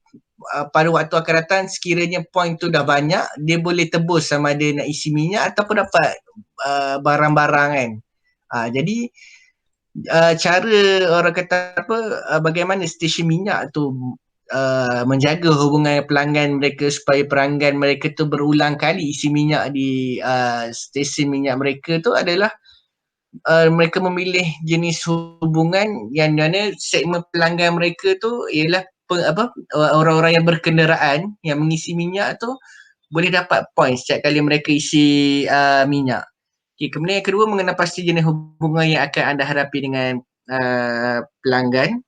pada waktu akan datang, sekiranya point tu dah banyak, dia boleh tebus sama ada nak isi minyak ataupun dapat barang-barang kan. Jadi cara orang kata apa, bagaimana stesen minyak tu menjaga hubungan pelanggan mereka supaya pelanggan mereka tu berulang kali isi minyak di stesen minyak mereka tu adalah mereka memilih jenis hubungan yang mana segmen pelanggan mereka tu ialah orang-orang yang berkenderaan yang mengisi minyak tu boleh dapat point setiap kali mereka isi minyak. Okay, kemudian yang kedua, mengenal pasti jenis hubungan yang akan anda hadapi dengan pelanggan.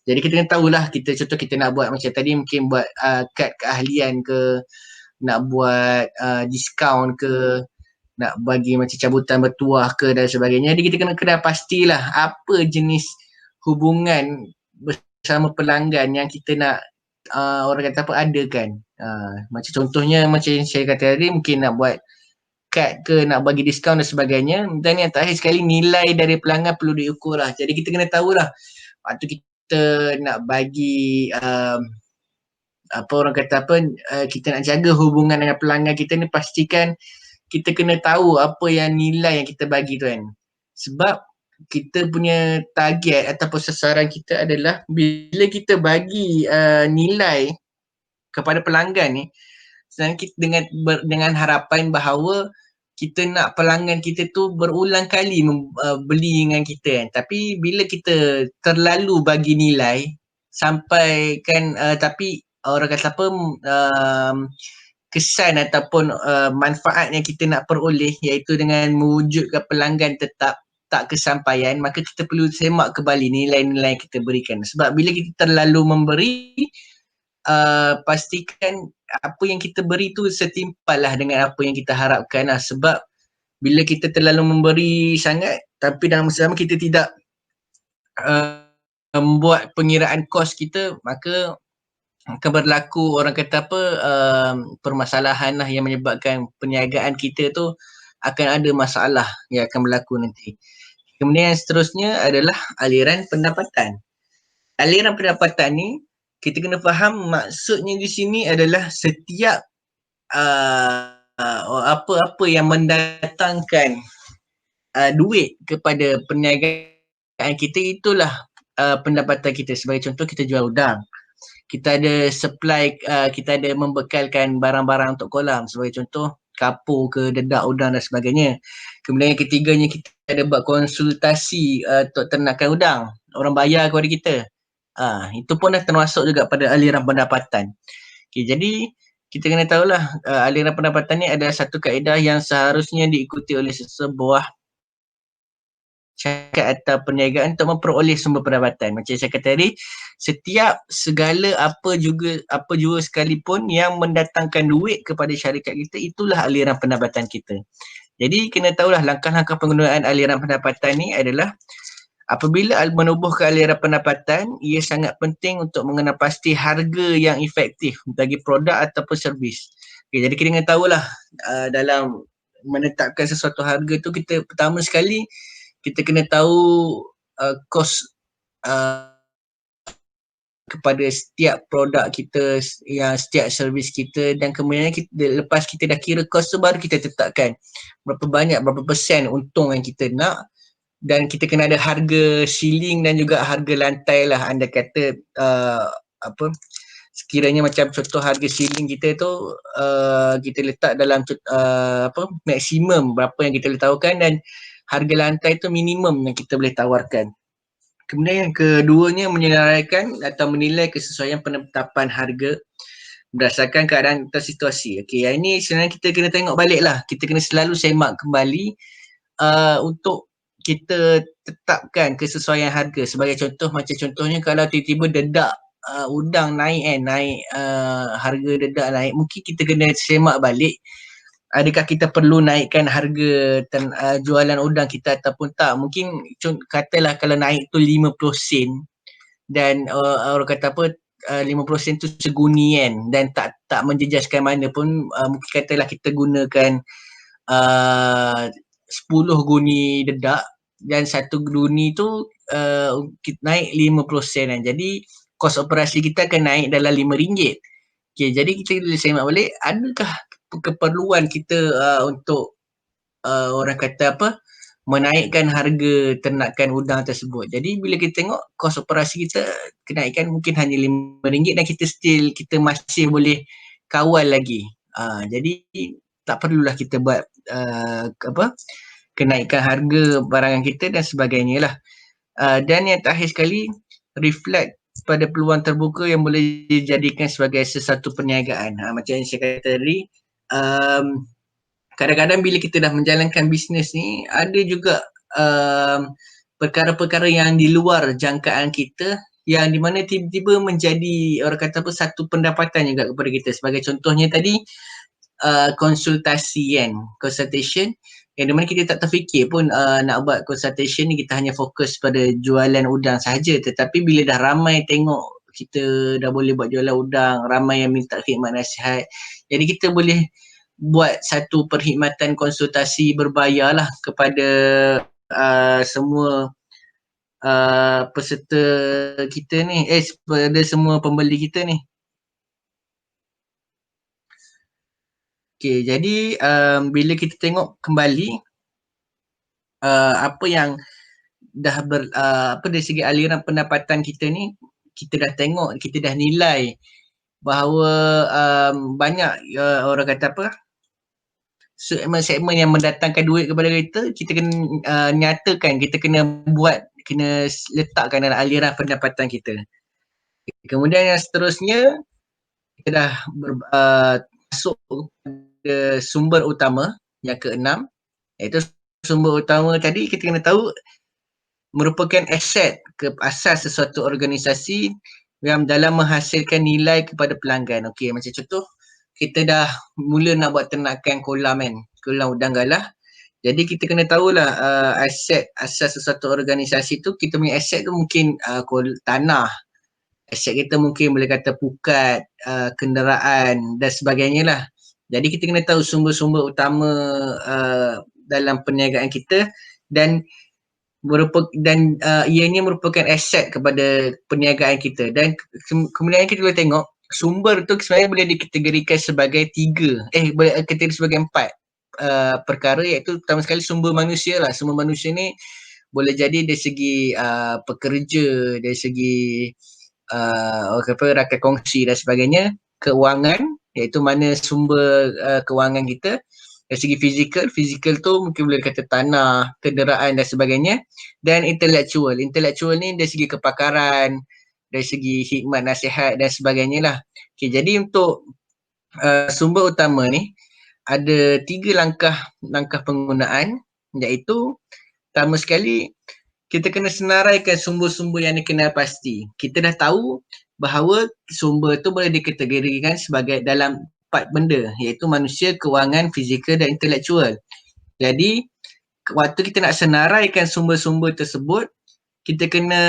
Jadi kita kena tahulah, contoh kita nak buat macam tadi, mungkin buat kad keahlian ke, nak buat diskaun ke, nak bagi macam cabutan bertuah ke dan sebagainya. Jadi kita kena pastilah apa jenis hubungan bersama pelanggan yang kita nak orang kata apa, adakan. Macam contohnya macam yang saya kata tadi, mungkin nak buat kad ke, nak bagi diskaun dan sebagainya. Dan yang terakhir sekali, nilai dari pelanggan perlu diukur lah. Jadi kita kena tahulah waktu kita nak bagi apa orang kata apa, kita nak jaga hubungan dengan pelanggan kita ni, pastikan kita kena tahu apa yang nilai yang kita bagi tu kan. Sebab kita punya target ataupun sasaran kita adalah bila kita bagi nilai kepada pelanggan ni, sebenarnya kita dengan harapan bahawa kita nak pelanggan kita tu berulang kali beli dengan kita kan. Tapi bila kita terlalu bagi nilai sampai kan, tapi orang kata apa, kesan ataupun manfaat yang kita nak peroleh, iaitu dengan mewujudkan pelanggan tetap tak kesampaian, maka kita perlu semak kembali nilai-nilai yang kita berikan. Sebab bila kita terlalu memberi, pastikan apa yang kita beri tu setimpal lah dengan apa yang kita harapkan lah. Sebab bila kita terlalu memberi sangat tapi dalam masa sama kita tidak membuat pengiraan kos kita, maka akan berlaku orang kata apa, permasalahan lah yang menyebabkan perniagaan kita tu akan ada masalah yang akan berlaku nanti. Kemudian yang seterusnya adalah aliran pendapatan. Aliran pendapatan ni kita kena faham maksudnya di sini adalah setiap apa-apa yang mendatangkan duit kepada perniagaan kita, itulah pendapatan kita. Sebagai contoh, kita jual udang, kita ada supply, kita ada membekalkan barang-barang untuk kolam. Sebagai contoh, kapur ke, dedak udang dan sebagainya. Kemudian yang ketiganya kita ada buat konsultasi untuk ternakan udang. Orang bayar kepada kita. Itu pun dah termasuk juga pada aliran pendapatan. Okay, jadi kita kena tahulah aliran pendapatan ni ada satu kaedah yang seharusnya diikuti oleh sebuah syarikat atau perniagaan untuk memperoleh sumber pendapatan. Macam saya kata tadi, setiap segala apa juga sekalipun yang mendatangkan duit kepada syarikat kita, itulah aliran pendapatan kita. Jadi kena tahulah langkah-langkah penggunaan aliran pendapatan ni adalah apabila menubuhkan aliran pendapatan, ia sangat penting untuk mengenal pasti harga yang efektif bagi produk ataupun servis. Okay, jadi kita kena tahulah dalam menetapkan sesuatu harga tu, kita pertama sekali kita kena tahu kos kepada setiap produk kita, yang setiap servis kita, dan kemudian lepas kita dah kira kos tu, baru kita tetapkan berapa banyak, berapa persen untung yang kita nak, dan kita kena ada harga ceiling dan juga harga lantai lah. Anda kata sekiranya macam contoh harga ceiling kita tu kita letak dalam maksimum berapa yang kita boleh tawarkan, dan harga lantai tu minimum yang kita boleh tawarkan. Kemudian yang keduanya menyelarakan atau menilai kesesuaian penetapan harga berdasarkan keadaan atau situasi. Okey, yang ini sebenarnya kita kena tengok balik lah. Kita kena selalu semak kembali untuk kita tetapkan kesesuaian harga. Sebagai contoh, macam contohnya kalau tiba-tiba dedak udang naik harga dedak naik, mungkin kita kena semak balik. Adakah kita perlu naikkan harga jualan udang kita ataupun tak. Mungkin katalah kalau naik tu 50 sen dan orang kata 50 sen tu seguni kan, dan tak menjejaskan mana pun, mungkin katalah kita gunakan 10 guni dedak dan satu guni tu naik 50 sen kan. Jadi kos operasi kita akan naik dalam RM5. Okay, jadi kita semak balik, adakah keperluan kita untuk orang kata menaikkan harga ternakan udang tersebut. Jadi bila kita tengok kos operasi kita, kenaikan mungkin hanya RM5 dan kita masih boleh kawal lagi. Jadi tak perlulah kita buat kenaikan harga barangan kita dan sebagainya lah. Dan yang terakhir sekali, reflect pada peluang terbuka yang boleh dijadikan sebagai sesuatu perniagaan. Macam yang saya kata tadi, kadang-kadang bila kita dah menjalankan bisnes ni, ada juga perkara-perkara yang di luar jangkaan kita, yang di mana tiba-tiba menjadi orang kata satu pendapatan juga kepada kita. Sebagai contohnya tadi, konsultasi kan, consultation, yang di mana kita tak terfikir pun nak buat consultation ni, kita hanya fokus pada jualan udang sahaja. Tetapi bila dah ramai tengok kita dah boleh buat jualan udang, ramai yang minta khidmat nasihat, jadi kita boleh buat satu perkhidmatan konsultasi berbayar lah kepada semua peserta kita ni, kepada semua pembeli kita ni. Okay, jadi bila kita tengok kembali apa yang dah dari segi aliran pendapatan kita ni, kita dah tengok, kita dah nilai bahawa banyak orang kata segmen-segmen yang mendatangkan duit kepada kita kena nyatakan, kita kena letakkan dalam aliran pendapatan kita. Kemudian yang seterusnya, kita dah masuk ke sumber utama yang keenam, iaitu sumber utama tadi kita kena tahu merupakan aset ke asas sesuatu organisasi yang dalam menghasilkan nilai kepada pelanggan. Okey, macam contoh, kita dah mula nak buat ternakan kolam kan, kolam udang galah. Jadi kita kena tahulah aset asas sesuatu organisasi tu, kita punya aset tu mungkin tanah, aset kita mungkin boleh kata pukat, kenderaan dan sebagainya lah. Jadi kita kena tahu sumber-sumber utama dalam perniagaan kita, dan ianya merupakan aset kepada perniagaan kita. Dan kemudian kita boleh tengok sumber tu sebenarnya boleh dikategorikan sebagai boleh dikategorikan sebagai 4 perkara, iaitu pertama sekali sumber manusia lah. Sumber manusia ni boleh jadi dari segi pekerja, dari segi rakan kongsi dan sebagainya, keuangan, iaitu mana sumber kewangan kita. Dari segi fizikal tu mungkin boleh kata tanah, kenderaan dan sebagainya. Dan intelektual ni dari segi kepakaran, dari segi hikmat nasihat dan sebagainya lah. Okay, jadi untuk sumber utama ni ada 3 langkah penggunaan, iaitu pertama sekali kita kena senaraikan sumber-sumber yang dikenal pasti. Kita dah tahu bahawa sumber tu boleh dikategorikan sebagai dalam 4 benda, iaitu manusia, kewangan, fizikal dan intelektual. Jadi waktu kita nak senaraikan sumber-sumber tersebut, kita kena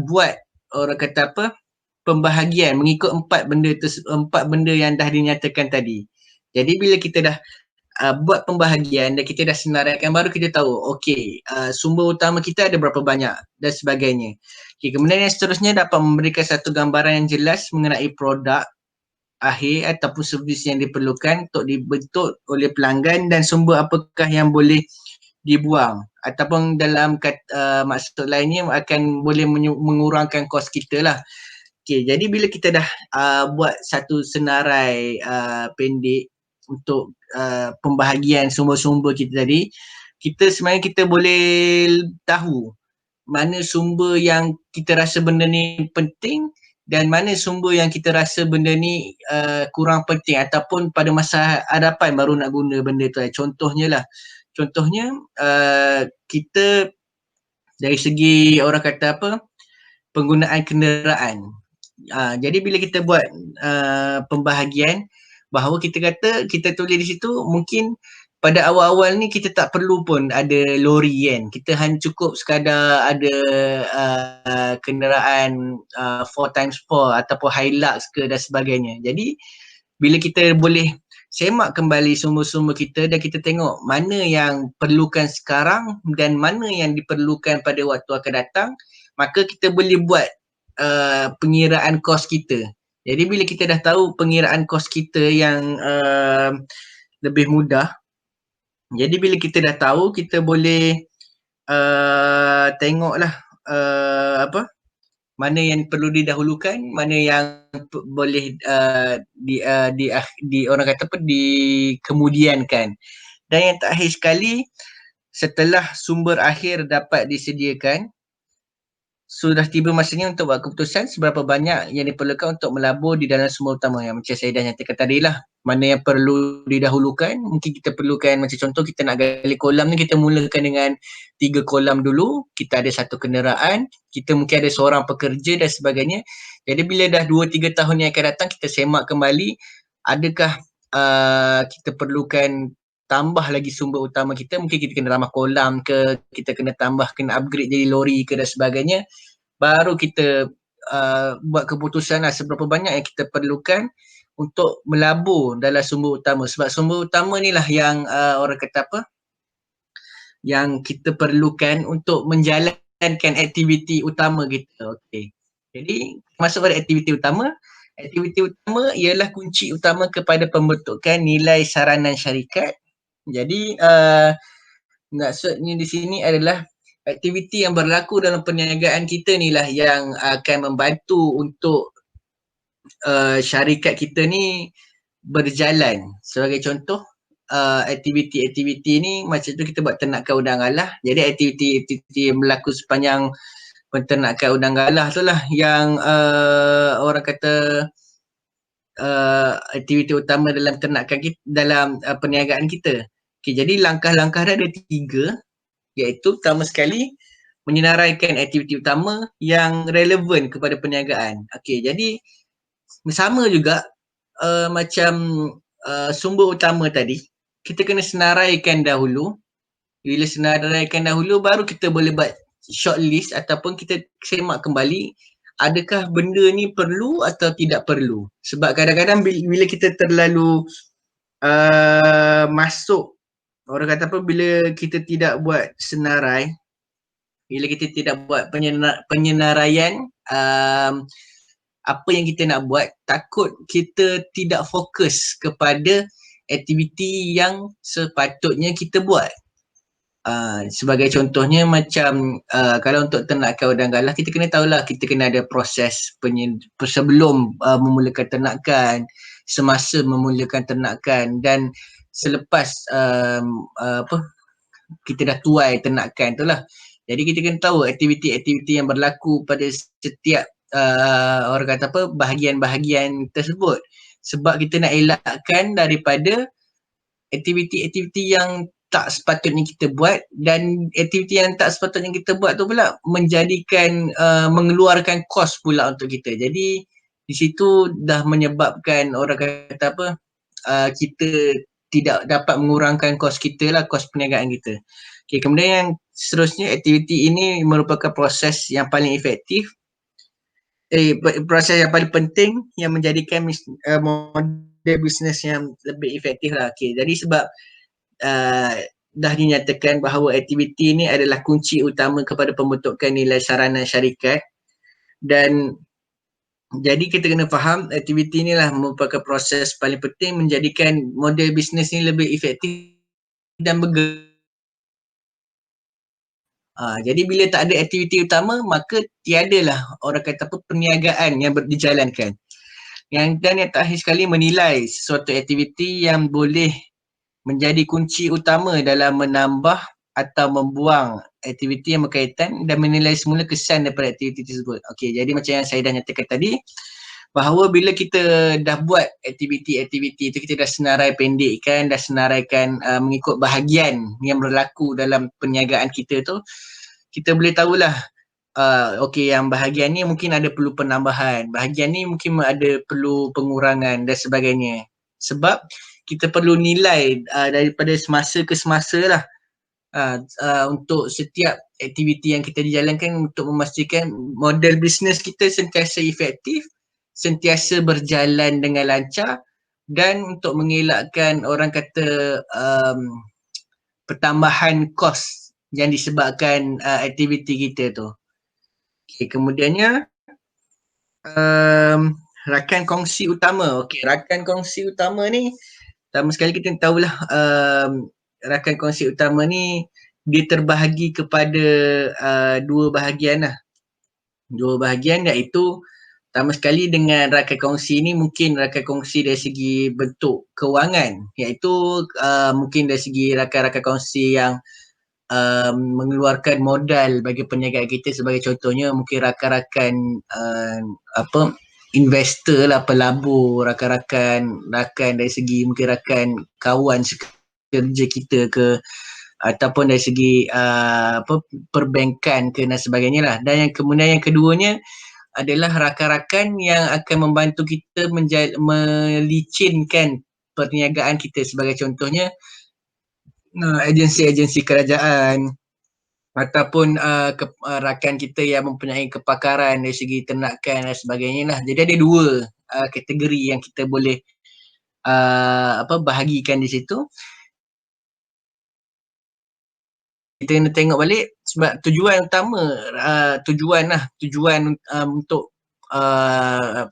buat orang kata apa, pembahagian mengikut 4 benda yang dah dinyatakan tadi. Jadi bila kita dah buat pembahagian dan kita dah senaraikan, baru kita tahu okey, sumber utama kita ada berapa banyak dan sebagainya. Okay, kemudian yang seterusnya dapat memberikan satu gambaran yang jelas mengenai produk akhir ataupun servis yang diperlukan untuk dibentuk oleh pelanggan dan sumber apakah yang boleh dibuang ataupun dalam maksud lainnya akan boleh mengurangkan kos kita lah. Okay, jadi bila kita dah buat satu senarai pendek untuk pembahagian sumber-sumber kita tadi, kita sebenarnya kita boleh tahu mana sumber yang kita rasa benda ni penting dan mana sumber yang kita rasa benda ni kurang penting ataupun pada masa hadapan baru nak guna benda tu. Contohnya kita dari segi orang kata apa, penggunaan kenderaan. Jadi bila kita buat pembahagian bahawa kita kata, kita tulis di situ mungkin pada awal-awal ni kita tak perlu pun ada lori kan. Kita hanya cukup sekadar ada kenderaan 4x4 ataupun Hilux ke dan sebagainya. Jadi bila kita boleh semak kembali sumber-sumber kita dan kita tengok mana yang perlukan sekarang dan mana yang diperlukan pada waktu akan datang, maka kita boleh buat pengiraan kos kita. Jadi bila kita dah tahu pengiraan kos kita yang lebih mudah, jadi bila kita dah tahu, kita boleh tengoklah apa, mana yang perlu didahulukan, mana yang boleh di orang kata apa, dikemudiankan. Dan yang terakhir sekali, setelah sumber akhir dapat disediakan, sudah tiba masanya untuk buat keputusan seberapa banyak yang diperlukan untuk melabur di dalam sumber utama, yang macam saya dah nyatakan tadi lah. Mana yang perlu didahulukan, mungkin kita perlukan, macam contoh kita nak gali kolam ni, kita mulakan dengan 3 kolam dulu, kita ada 1 kenderaan, kita mungkin ada seorang pekerja dan sebagainya. Jadi bila dah 2-3 tahun yang akan datang, kita semak kembali adakah kita perlukan tambah lagi sumber utama kita, mungkin kita kena tambah kolam ke, kita kena upgrade jadi lori ke dan sebagainya. Baru kita buat keputusan lah seberapa banyak yang kita perlukan untuk melabur dalam sumber utama. Sebab sumber utama ni lah yang orang kata apa, yang kita perlukan untuk menjalankan aktiviti utama kita. Okay. Jadi masuk pada aktiviti utama. Aktiviti utama ialah kunci utama kepada pembentukan nilai saranan syarikat. Jadi maksudnya di sini adalah aktiviti yang berlaku dalam perniagaan kita ni lah yang akan membantu untuk syarikat kita ni berjalan. Sebagai contoh, aktiviti-aktiviti ni macam tu kita buat ternakan udang galah. Jadi aktiviti yang berlaku sepanjang penternakan udang galah tu lah yang orang kata aktiviti utama dalam ternakan kita, dalam perniagaan kita. Okay, jadi langkah-langkah dia ada 3, iaitu pertama sekali menyenaraikan aktiviti utama yang relevan kepada perniagaan. Okay, jadi sama juga macam sumber utama tadi, kita kena senaraikan dahulu. Bila senaraikan dahulu, baru kita boleh buat shortlist ataupun kita semak kembali adakah benda ni perlu atau tidak perlu. Sebab kadang-kadang bila kita terlalu masuk, orang kata apa, bila kita tidak buat senarai, bila kita tidak buat penyenaraian apa yang kita nak buat, takut kita tidak fokus kepada aktiviti yang sepatutnya kita buat. Sebagai contohnya macam kalau untuk ternakan udang galah, kita kena tahulah kita kena ada proses sebelum memulakan ternakan. semasa memulakan ternakan dan selepas kita dah tuai ternakan tu lah. Jadi kita kena tahu aktiviti-aktiviti yang berlaku pada setiap orang kata apa, bahagian-bahagian tersebut. Sebab kita nak elakkan daripada aktiviti-aktiviti yang tak sepatutnya kita buat, dan aktiviti yang tak sepatutnya kita buat tu pula menjadikan mengeluarkan kos pula untuk kita. Jadi di situ dah menyebabkan orang kata apa, kita tidak dapat mengurangkan kos kita lah, kos perniagaan kita. Okay, kemudian yang seterusnya, aktiviti ini merupakan proses yang paling efektif, proses yang paling penting yang menjadikan model bisnes yang lebih efektif lah. Okay, jadi sebab dah dinyatakan bahawa aktiviti ini adalah kunci utama kepada pembentukan nilai saranan syarikat, dan jadi kita kena faham aktiviti inilah merupakan proses paling penting menjadikan model bisnes ini lebih efektif dan bergerak. Jadi bila tak ada aktiviti utama, maka tiadalah orang kata apa, perniagaan yang dijalankan. Dan yang terakhir sekali, menilai sesuatu aktiviti yang boleh menjadi kunci utama dalam menambah atau membuang aktiviti yang berkaitan, dan menilai semula kesan daripada aktiviti tersebut. Okey, jadi macam yang saya dah nyatakan tadi, bahawa bila kita dah buat aktiviti-aktiviti itu, kita dah senarai pendekkan, dah senaraikan mengikut bahagian yang berlaku dalam perniagaan kita tu, kita boleh tahulah okey, yang bahagian ni mungkin ada perlu penambahan, bahagian ni mungkin ada perlu pengurangan dan sebagainya. Sebab kita perlu nilai daripada semasa ke semasa lah, untuk setiap aktiviti yang kita dijalankan, untuk memastikan model bisnes kita sentiasa efektif, sentiasa berjalan dengan lancar, dan untuk mengelakkan orang kata pertambahan kos yang disebabkan aktiviti kita tu. Okay, kemudiannya rakan kongsi utama. Okey, rakan kongsi utama ni, pertama sekali kita tahulah rakan kongsi utama ni dia terbahagi kepada dua bahagian lah. Dua bahagian, iaitu pertama sekali dengan rakan kongsi ni, mungkin rakan kongsi dari segi bentuk kewangan, iaitu mungkin dari segi rakan-rakan kongsi yang mengeluarkan modal bagi perniagaan kita. Sebagai contohnya, mungkin rakan-rakan investor lah, pelabur, rakan dari segi mungkin rakan kawan kerja kita ke, ataupun dari segi perbankan ke dan sebagainya lah. Dan yang kemudian yang keduanya adalah rakan-rakan yang akan membantu kita melicinkan perniagaan kita. Sebagai contohnya agensi-agensi kerajaan, ataupun rakan kita yang mempunyai kepakaran dari segi ternakan dan sebagainya lah. Jadi ada dua kategori yang kita boleh bahagikan di situ. Kita kena tengok balik sebab tujuan utama, tujuan untuk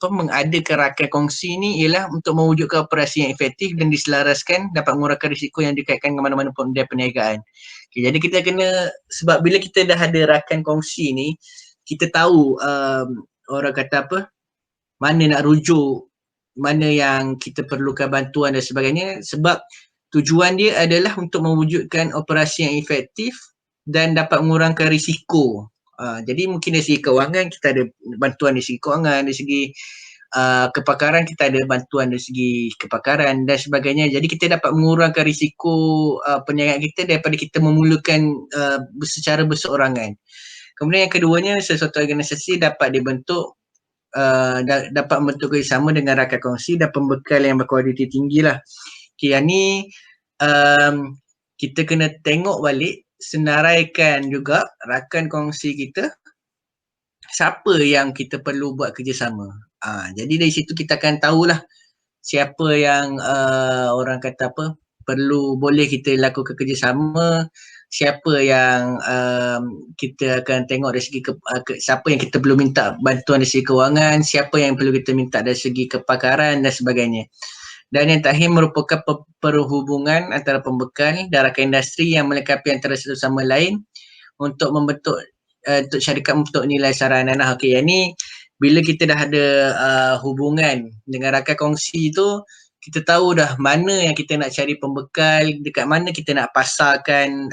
mengadakan rakan kongsi ni ialah untuk mewujudkan operasi yang efektif dan diselaraskan, dapat mengurangkan risiko yang dikaitkan dengan mana-mana model perniagaan. Okay, jadi kita kena, sebab bila kita dah ada rakan kongsi ni, kita tahu orang kata apa, mana nak rujuk, mana yang kita perlukan bantuan dan sebagainya. Sebab tujuan dia adalah untuk mewujudkan operasi yang efektif dan dapat mengurangkan risiko. Jadi mungkin dari segi kewangan kita ada bantuan dari segi kewangan, dari segi kepakaran kita ada bantuan dari segi kepakaran dan sebagainya. Jadi kita dapat mengurangkan risiko perniagaan kita daripada kita memulakan secara berseorangan. Kemudian yang keduanya, sesuatu organisasi dapat dibentuk, dapat membentuk kerjasama dengan rakan kongsi dan pembekal yang berkualiti tinggi lah. Okay, yang ni kita kena tengok balik, senaraikan juga rakan kongsi kita, siapa yang kita perlu buat kerjasama. Jadi dari situ kita akan tahulah siapa yang orang kata apa, boleh kita lakukan kerjasama, siapa yang kita akan tengok dari segi siapa yang kita perlu minta bantuan dari segi kewangan, siapa yang perlu kita minta dari segi kepakaran dan sebagainya. Dan yang terakhir merupakan perhubungan antara pembekal dan rakan industri yang melengkapi antara satu sama lain untuk membentuk untuk syarikat untuk nilai saranan. Okey, yang ni bila kita dah ada hubungan dengan rakan kongsi tu, kita tahu dah mana yang kita nak cari pembekal, dekat mana kita nak pasarkan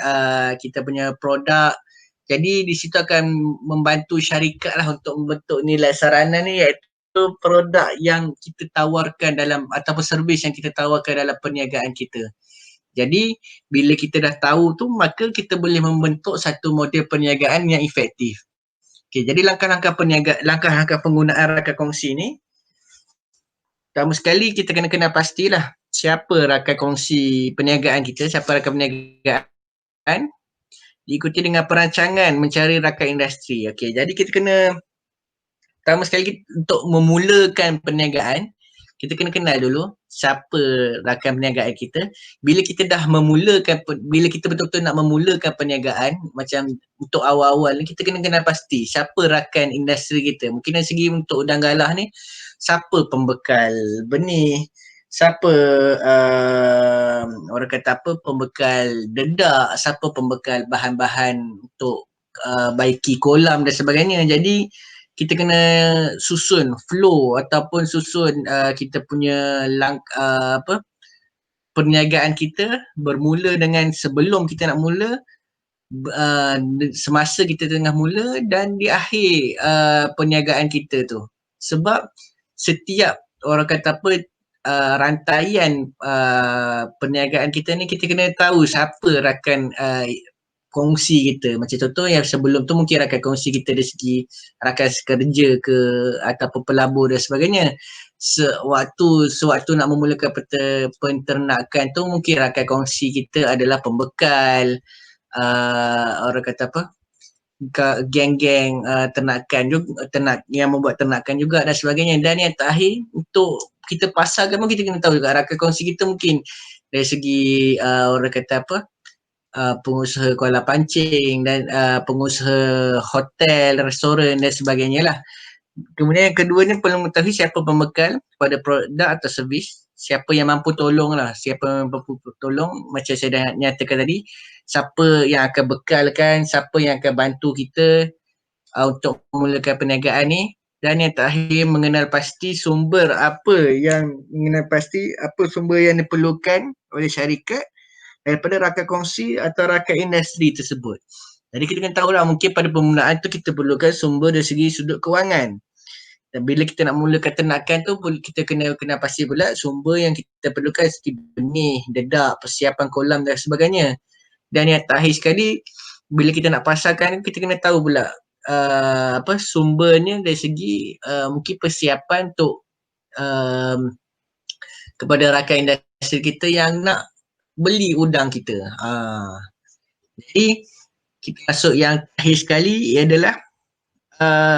kita punya produk. Jadi di situ akan membantu syarikat lah untuk membentuk nilai saranan ni, iaitu produk yang kita tawarkan dalam ataupun servis yang kita tawarkan dalam perniagaan kita. Jadi bila kita dah tahu tu, maka kita boleh membentuk satu model perniagaan yang efektif. Okay, jadi langkah-langkah penggunaan rakan kongsi ni, pertama sekali kita kena kenal pastilah siapa rakan kongsi perniagaan kita, siapa rakan perniagaan, diikuti dengan perancangan mencari rakan industri. Okey, jadi kita kena pertama sekali untuk memulakan perniagaan, kita kena kenal dulu siapa rakan perniagaan kita. Bila kita dah memulakan, bila kita betul-betul nak memulakan perniagaan, macam untuk awal-awal ni, kita kena kenal pasti siapa rakan industri kita. Mungkin dari segi untuk udang galah ni, siapa pembekal benih, siapa orang kata apa, pembekal dedak, siapa pembekal bahan-bahan untuk baiki kolam dan sebagainya. Jadi kita kena susun flow ataupun susun kita punya perniagaan kita bermula dengan sebelum kita nak mula, semasa kita tengah mula dan di akhir perniagaan kita tu. Sebab setiap orang kata apa rantaian perniagaan kita ni, kita kena tahu siapa rakan kongsi kita. Macam contoh yang sebelum tu mungkin rakan kongsi kita dari segi rakan kerja ke ataupun pelabur dan sebagainya. Sewaktu nak memulakan penternakan tu, mungkin rakan kongsi kita adalah pembekal, orang kata apa, geng-geng ternakan juga, yang membuat ternakan juga dan sebagainya. Dan yang terakhir, untuk kita pasarkan pun kita kena tahu juga rakan kongsi kita mungkin dari segi orang kata apa, pengusaha kuala pancing dan pengusaha hotel, restoran dan sebagainya lah. Kemudian yang kedua ni perlu mengetahui siapa pembekal pada produk atau servis, siapa yang mampu tolong lah, siapa yang mampu tolong, macam saya dah nyatakan tadi, siapa yang akan bekalkan, siapa yang akan bantu kita untuk memulakan perniagaan ni. Dan yang terakhir, mengenal pasti sumber apa yang diperlukan oleh syarikat daripada rakan kongsi atau rakan industri tersebut. Jadi kita kena tahu lah, mungkin pada permulaan tu kita perlukan sumber dari segi sudut kewangan. Dan bila kita nak mulakan ternakan tu, kita kena pasti pula sumber yang kita perlukan seperti benih, dedak, persiapan kolam dan sebagainya. Dan yang terakhir sekali, bila kita nak pasarkan, kita kena tahu pula sumbernya dari segi mungkin persiapan untuk kepada rakan industri kita yang nak beli udang kita. Jadi kita masuk yang terakhir sekali adalah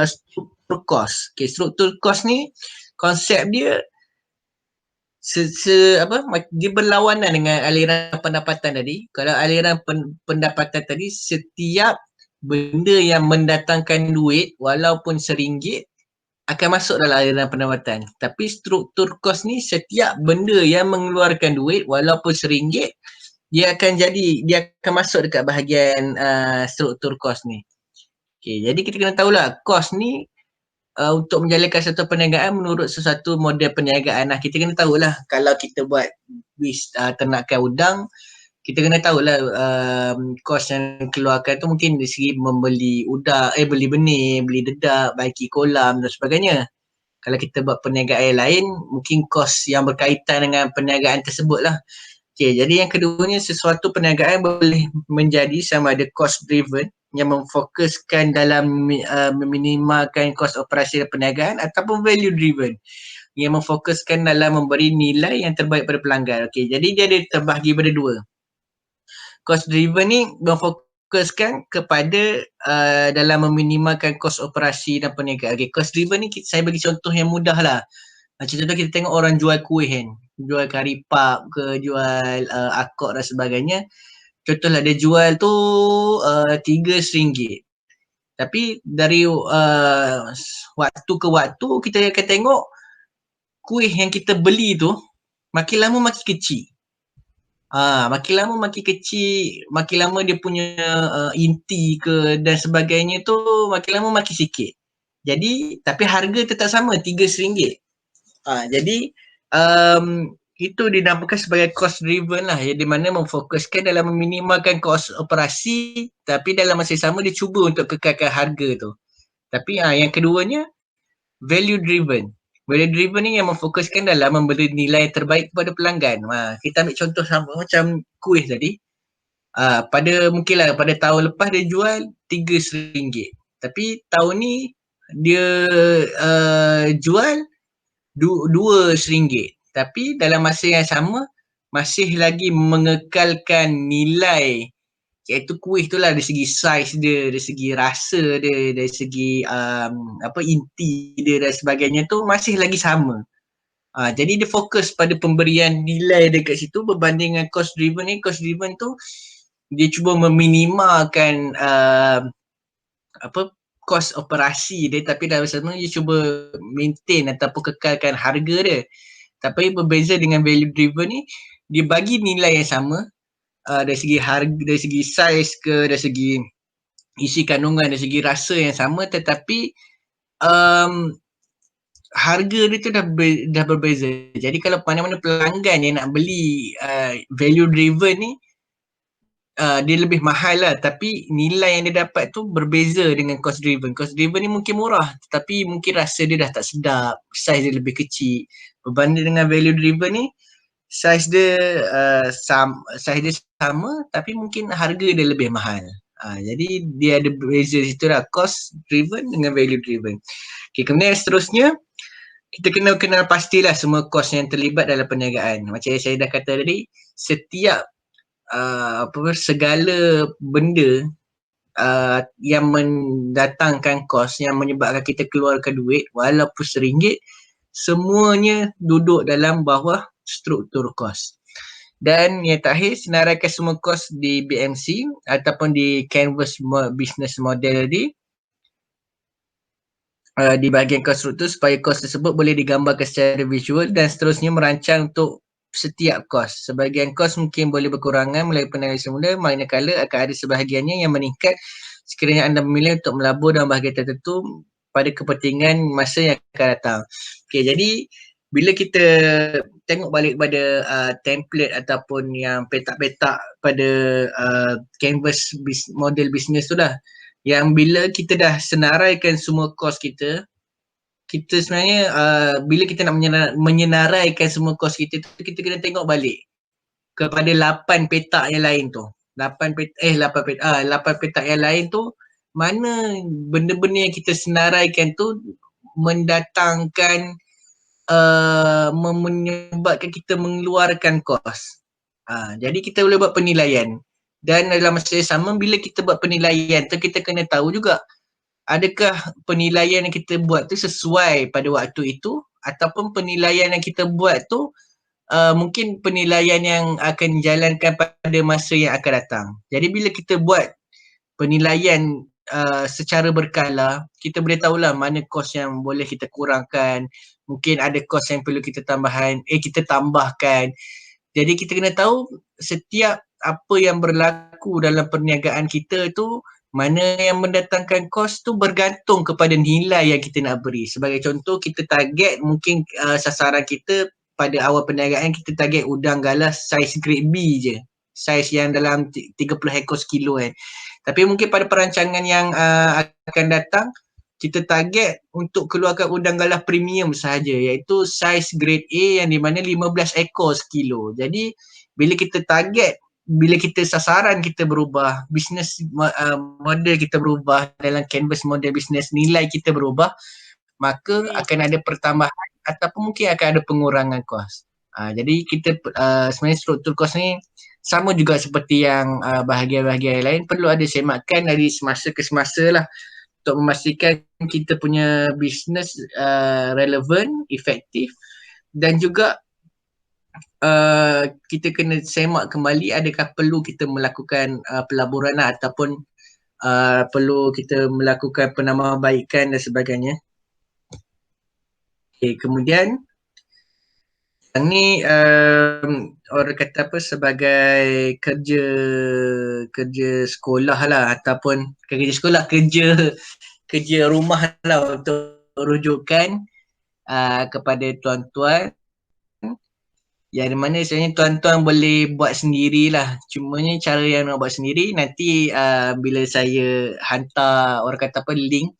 struktur kos. Okay, struktur kos ni konsep dia dia berlawanan dengan aliran pendapatan tadi. Kalau aliran pendapatan tadi, setiap benda yang mendatangkan duit walaupun RM1 akan masuk dalam aliran pendapatan. Tapi struktur kos ni, setiap benda yang mengeluarkan duit walaupun RM1, dia akan masuk dekat bahagian struktur kos ni. Okay, jadi kita kena tahulah kos ni untuk menjalankan satu perniagaan menurut sesuatu model perniagaan lah. Kita kena tahulah kalau kita buat ternakan udang, kita kena tahulah kos yang keluarkan tu mungkin dari segi membeli udang, beli benih, beli dedak, baiki kolam dan sebagainya. Kalau kita buat perniagaan lain, mungkin kos yang berkaitan dengan perniagaan tersebut lah. Okay, jadi yang keduanya, sesuatu perniagaan boleh menjadi sama ada cost driven yang memfokuskan dalam meminimalkan kos operasi perniagaan, ataupun value driven yang memfokuskan dalam memberi nilai yang terbaik pada pelanggan. Okay, jadi dia ada terbahagi pada dua. Cost driven ni memfokuskan kepada dalam meminimalkan kos operasi dan perniagaan. Okay, cost driven ni saya bagi contoh yang mudah lah. Macam contoh kita tengok orang jual kuih kan, jual kari pap ke, jual akok dan sebagainya. Contohlah dia jual tu RM3. Tapi dari waktu ke waktu kita akan tengok kuih yang kita beli tu makin lama makin kecil. Makin lama makin kecil, makin lama dia punya inti ke dan sebagainya tu makin lama makin sikit. Jadi tapi harga tetap sama RM3. Jadi itu dinamakan sebagai cost driven lah, yang di mana memfokuskan dalam meminimalkan kos operasi, tapi dalam masa yang sama dia cuba untuk kekalkan harga tu. Tapi yang keduanya value driven. Value driven ni yang memfokuskan dalam memberi nilai terbaik kepada pelanggan. Kita ambil contoh sama macam kuih tadi. Pada mungkinlah pada tahun lepas dia jual RM3. Tapi tahun ni dia jual RM2. Tapi dalam masa yang sama masih lagi mengekalkan nilai, iaitu kuih tu lah, dari segi saiz dia, dari segi rasa dia, dari segi inti dia dan sebagainya tu masih lagi sama. Jadi dia fokus pada pemberian nilai dekat situ berbanding dengan cost driven ni. Cost driven tu dia cuba meminimalkan kos operasi dia, tapi dalam sama dia cuba maintain ataupun kekalkan harga dia. Tapi berbeza dengan value driven ni, dia bagi nilai yang sama dari segi harga, dari segi saiz ke, dari segi isi kandungan, dari segi rasa yang sama, tetapi harga dia tu dah berbeza. Jadi kalau mana-mana pelanggan yang nak beli value driven ni, dia lebih mahal lah, tapi nilai yang dia dapat tu berbeza dengan cost driven. Cost driven ni mungkin murah, tapi mungkin rasa dia dah tak sedap, saiz dia lebih kecil. Berbanding dengan value driven ni, saiz dia sama, tapi mungkin harga dia lebih mahal. Jadi dia ada beza situ lah, cost driven dengan value driven. Okay, kemudian seterusnya kita kena kenal pastilah semua kos yang terlibat dalam perniagaan. Macam yang saya dah kata tadi, setiap segala benda yang mendatangkan kos, yang menyebabkan kita keluarkan duit walaupun RM1, semuanya duduk dalam bawah struktur kos. Dan yang terakhir, senaraikan semua kos di BMC ataupun di Canvas Business Model di bahagian kos struktur, supaya kos tersebut boleh digambarkan secara visual, dan seterusnya merancang untuk setiap kos. Sebahagian kos mungkin boleh berkurangan melalui penilaian semula, manakala akan ada sebahagiannya yang meningkat sekiranya anda memilih untuk melabur dalam bahagian tertentu pada kepentingan masa yang akan datang. Okay, jadi bila kita tengok balik pada template ataupun yang petak-petak pada Canvas model bisnes tu dah, yang bila kita dah senaraikan semua kos kita sebenarnya bila kita nak menyenaraikan semua kos kita tu, kita kena tengok balik kepada 8 petak yang lain tu. 8 petak yang lain tu, mana benda-benda yang kita senaraikan tu mendatangkan menyebabkan kita mengeluarkan kos. Jadi kita boleh buat penilaian. Dan dalam masa yang sama, bila kita buat penilaian tu, kita kena tahu juga adakah penilaian yang kita buat tu sesuai pada waktu itu, ataupun penilaian yang kita buat tu mungkin penilaian yang akan dijalankan pada masa yang akan datang. Jadi bila kita buat penilaian secara berkala, kita boleh tahulah mana kos yang boleh kita kurangkan, mungkin ada kos yang perlu kita tambahkan. Jadi kita kena tahu setiap apa yang berlaku dalam perniagaan kita tu, mana yang mendatangkan kos tu bergantung kepada nilai yang kita nak beri. Sebagai contoh, kita target mungkin sasaran kita pada awal perniagaan, kita target udang galah saiz grade B je. Saiz yang dalam 30 ekor sekilo kan. Tapi mungkin pada perancangan yang akan datang, kita target untuk keluarkan udang galah premium sahaja, iaitu saiz grade A yang di mana 15 ekor sekilo. Jadi bila kita target, bila kita sasaran kita berubah, bisnes model kita berubah, dalam Canvas model bisnes nilai kita berubah, maka akan ada pertambahan ataupun mungkin akan ada pengurangan kos. Jadi kita sebenarnya struktur kos ni sama juga seperti yang bahagian-bahagian lain, perlu ada semakan dari semasa ke semasa lah, untuk memastikan kita punya bisnes relevan, efektif, dan juga kita kena semak kembali adakah perlu kita melakukan pelaburan ataupun perlu kita melakukan penambahbaikan dan sebagainya. Okay, kemudian yang ni orang kata apa, sebagai kerja sekolah lah, ataupun kerja kerja rumah lah untuk rujukan kepada tuan-tuan, yang mana sebenarnya tuan-tuan boleh buat sendirilah. Cumanya cara yang nak buat sendiri nanti bila saya hantar orang kata apa link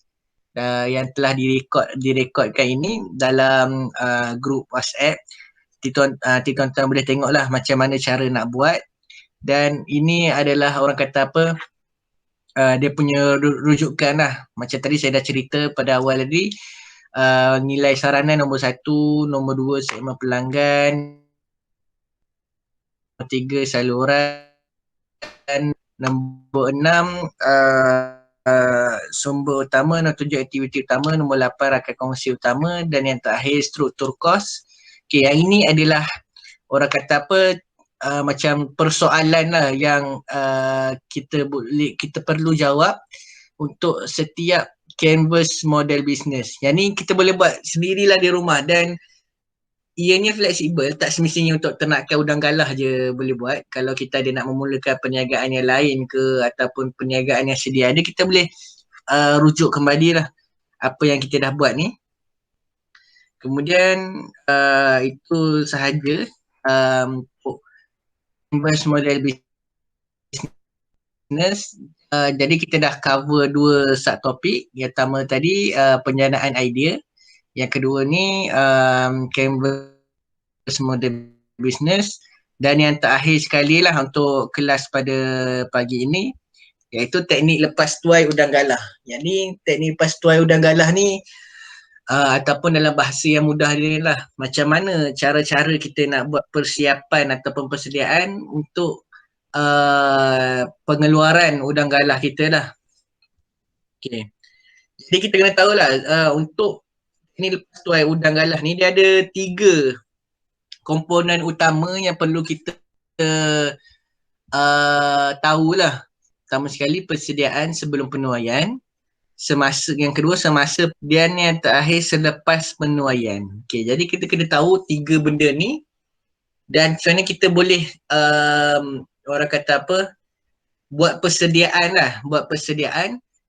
yang telah direkodkan ini dalam grup WhatsApp, nanti tuan-tuan boleh tengoklah macam mana cara nak buat. Dan ini adalah orang kata apa, dia punya rujukan lah. Macam tadi saya dah cerita pada awal tadi, nilai saranan nombor 1, nombor 2 segmen pelanggan, nombor 3 saluran, nombor 6 sumber utama, nombor 7 aktiviti utama, nombor 8 rakan kongsi utama, dan yang terakhir struktur kos. Okay, yang ini adalah orang kata apa, macam persoalan lah yang kita perlu jawab untuk setiap canvas model bisnes. Yang ni kita boleh buat sendirilah di rumah, dan ianya fleksibel, tak semestinya untuk ternakan udang galah je boleh buat. Kalau kita ada nak memulakan perniagaan yang lain ke ataupun perniagaan yang sedia ada, kita boleh rujuk kembali lah apa yang kita dah buat ni. Kemudian itu sahaja canvas model bisnes. Jadi kita dah cover 2 subtopik. Yang pertama tadi penjanaan idea. Yang kedua ni canvas model business. Dan yang terakhir sekali lah untuk kelas pada pagi ini, iaitu teknik lepas tuai udang galah. Yang ni teknik lepas tuai udang galah ni ataupun dalam bahasa yang mudah dia lah, macam mana cara-cara kita nak buat persiapan ataupun persediaan untuk pengeluaran udang galah kita lah. Okay. Jadi kita kena tahulah untuk ni lepas tuai udang galah ni, dia ada 3 komponen utama yang perlu kita tahulah. Pertama sekali persediaan sebelum penuaian, yang kedua semasa, dan yang terakhir selepas penuaian. Okay, jadi kita kena tahu 3 benda ni, dan macam mana kita boleh orang kata apa, buat persediaan,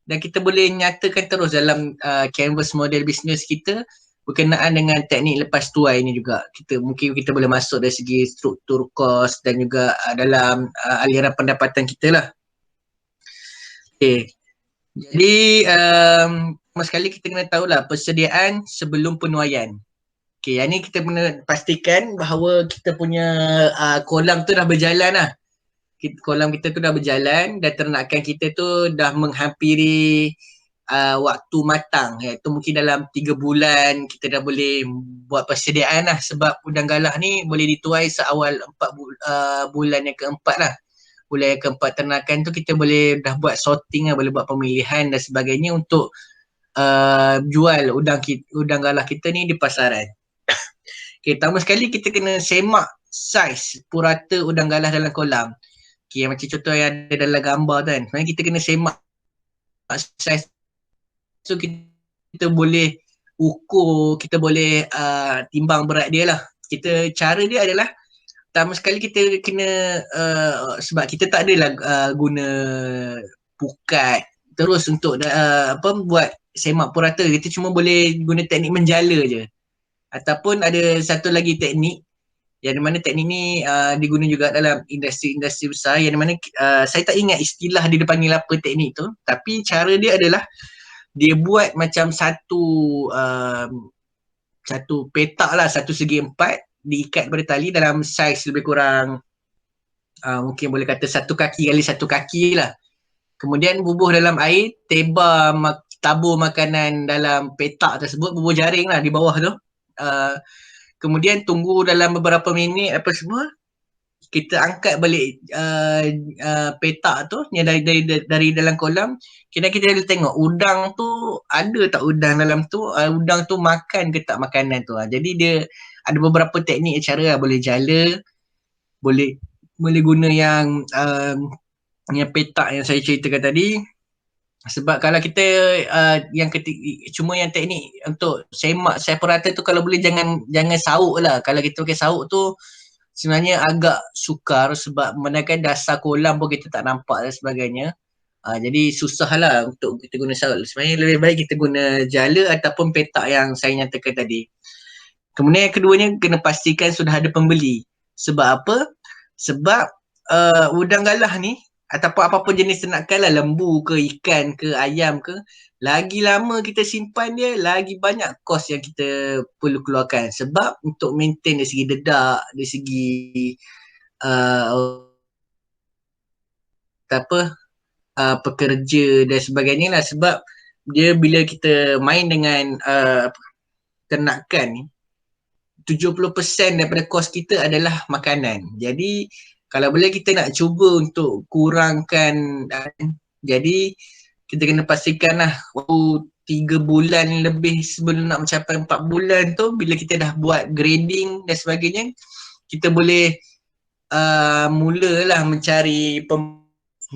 dan kita boleh nyatakan terus dalam canvas model bisnes kita berkenaan dengan teknik lepas tuai ni juga. Mungkin kita boleh masuk dari segi struktur kos dan juga dalam aliran pendapatan kita lah. Okay. Jadi pertama sekali kita kena tahulah persediaan sebelum penuaian. Okay, yang ni kita kena pastikan bahawa kita punya kolam tu dah berjalan lah. Kolam kita tu dah berjalan dan ternakan kita tu dah menghampiri waktu matang, iaitu mungkin dalam 3 bulan kita dah boleh buat persediaan lah, sebab udang galah ni boleh dituai seawal 4 bulan yang keempat lah. Bulan yang keempat ternakan tu kita boleh dah buat sorting lah, boleh buat pemilihan dan sebagainya untuk jual udang galah kita ni di pasaran. Okay, pertama sekali kita kena semak saiz purata udang galah dalam kolam. Okay, macam contoh yang ada dalam gambar tu kan, sebenarnya kita kena semak saiz. So kita boleh ukur, kita boleh timbang berat dia lah. Cara dia adalah, pertama sekali kita kena sebab kita tak adalah guna pukat terus untuk buat semak purata. Kita cuma boleh guna teknik menjala je. Ataupun ada satu lagi teknik, yang mana teknik ni diguna juga dalam industri-industri besar, yang mana saya tak ingat istilah dia panggil apa teknik tu, tapi cara dia adalah dia buat macam satu petak lah, satu segi 4, diikat pada tali dalam saiz lebih kurang mungkin boleh kata 1 kaki kali 1 kaki lah. Kemudian bubuh dalam air, tabur makanan dalam petak tersebut, bubuh jaring lah di bawah tu. Kemudian tunggu dalam beberapa minit apa semua, kita angkat balik petak tu yang dari dalam kolam. Kita boleh tengok udang tu ada tak udang dalam tu, udang tu makan ke tak makanan tu. Jadi dia ada beberapa teknik cara lah, boleh jala, boleh guna yang petak yang saya ceritakan tadi. Sebab kalau kita cuma yang teknik untuk semak separator tu, kalau boleh jangan sauk lah. Kalau kita pakai sauk tu sebenarnya agak sukar, sebab mengenai dasar kolam pun kita tak nampak dan sebagainya. Jadi susah lah untuk kita guna sarut. Sebenarnya lebih baik kita guna jala ataupun petak yang saya nyatakan tadi. Kemudian yang keduanya kena pastikan sudah ada pembeli. Sebab apa? Sebab udang galah ni ataupun apapun jenis ternakan lah, lembu ke, ikan ke, ayam ke, lagi lama kita simpan dia, lagi banyak kos yang kita perlu keluarkan. Sebab untuk maintain dari segi dedak, dari segi uh, apa pekerja dan sebagainya lah. Sebab dia bila kita main dengan ternakan ni, 70% daripada kos kita adalah makanan. Jadi kalau boleh kita nak cuba untuk kurangkan, jadi kita kena pastikan lah waktu 3 bulan lebih sebelum nak mencapai 4 bulan tu, bila kita dah buat grading dan sebagainya, kita boleh mulalah mencari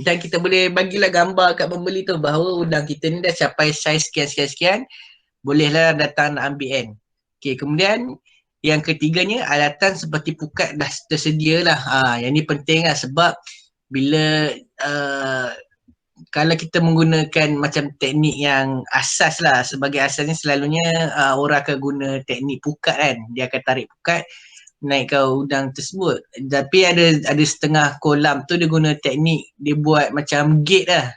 dan kita boleh bagilah gambar kat pembeli tu bahawa udang kita ni dah capai saiz sekian-sekian-sekian, bolehlah datang nak ambil kan. Okay, kemudian yang ketiganya, alatan seperti pukat dah tersedia lah. Yang ni penting lah sebab bila kalau kita menggunakan macam teknik yang asas lah, sebagai asasnya selalunya orang akan guna teknik pukat kan. Dia akan tarik pukat naikkan udang tersebut. Tapi ada setengah kolam tu dia guna teknik, dia buat macam gate lah.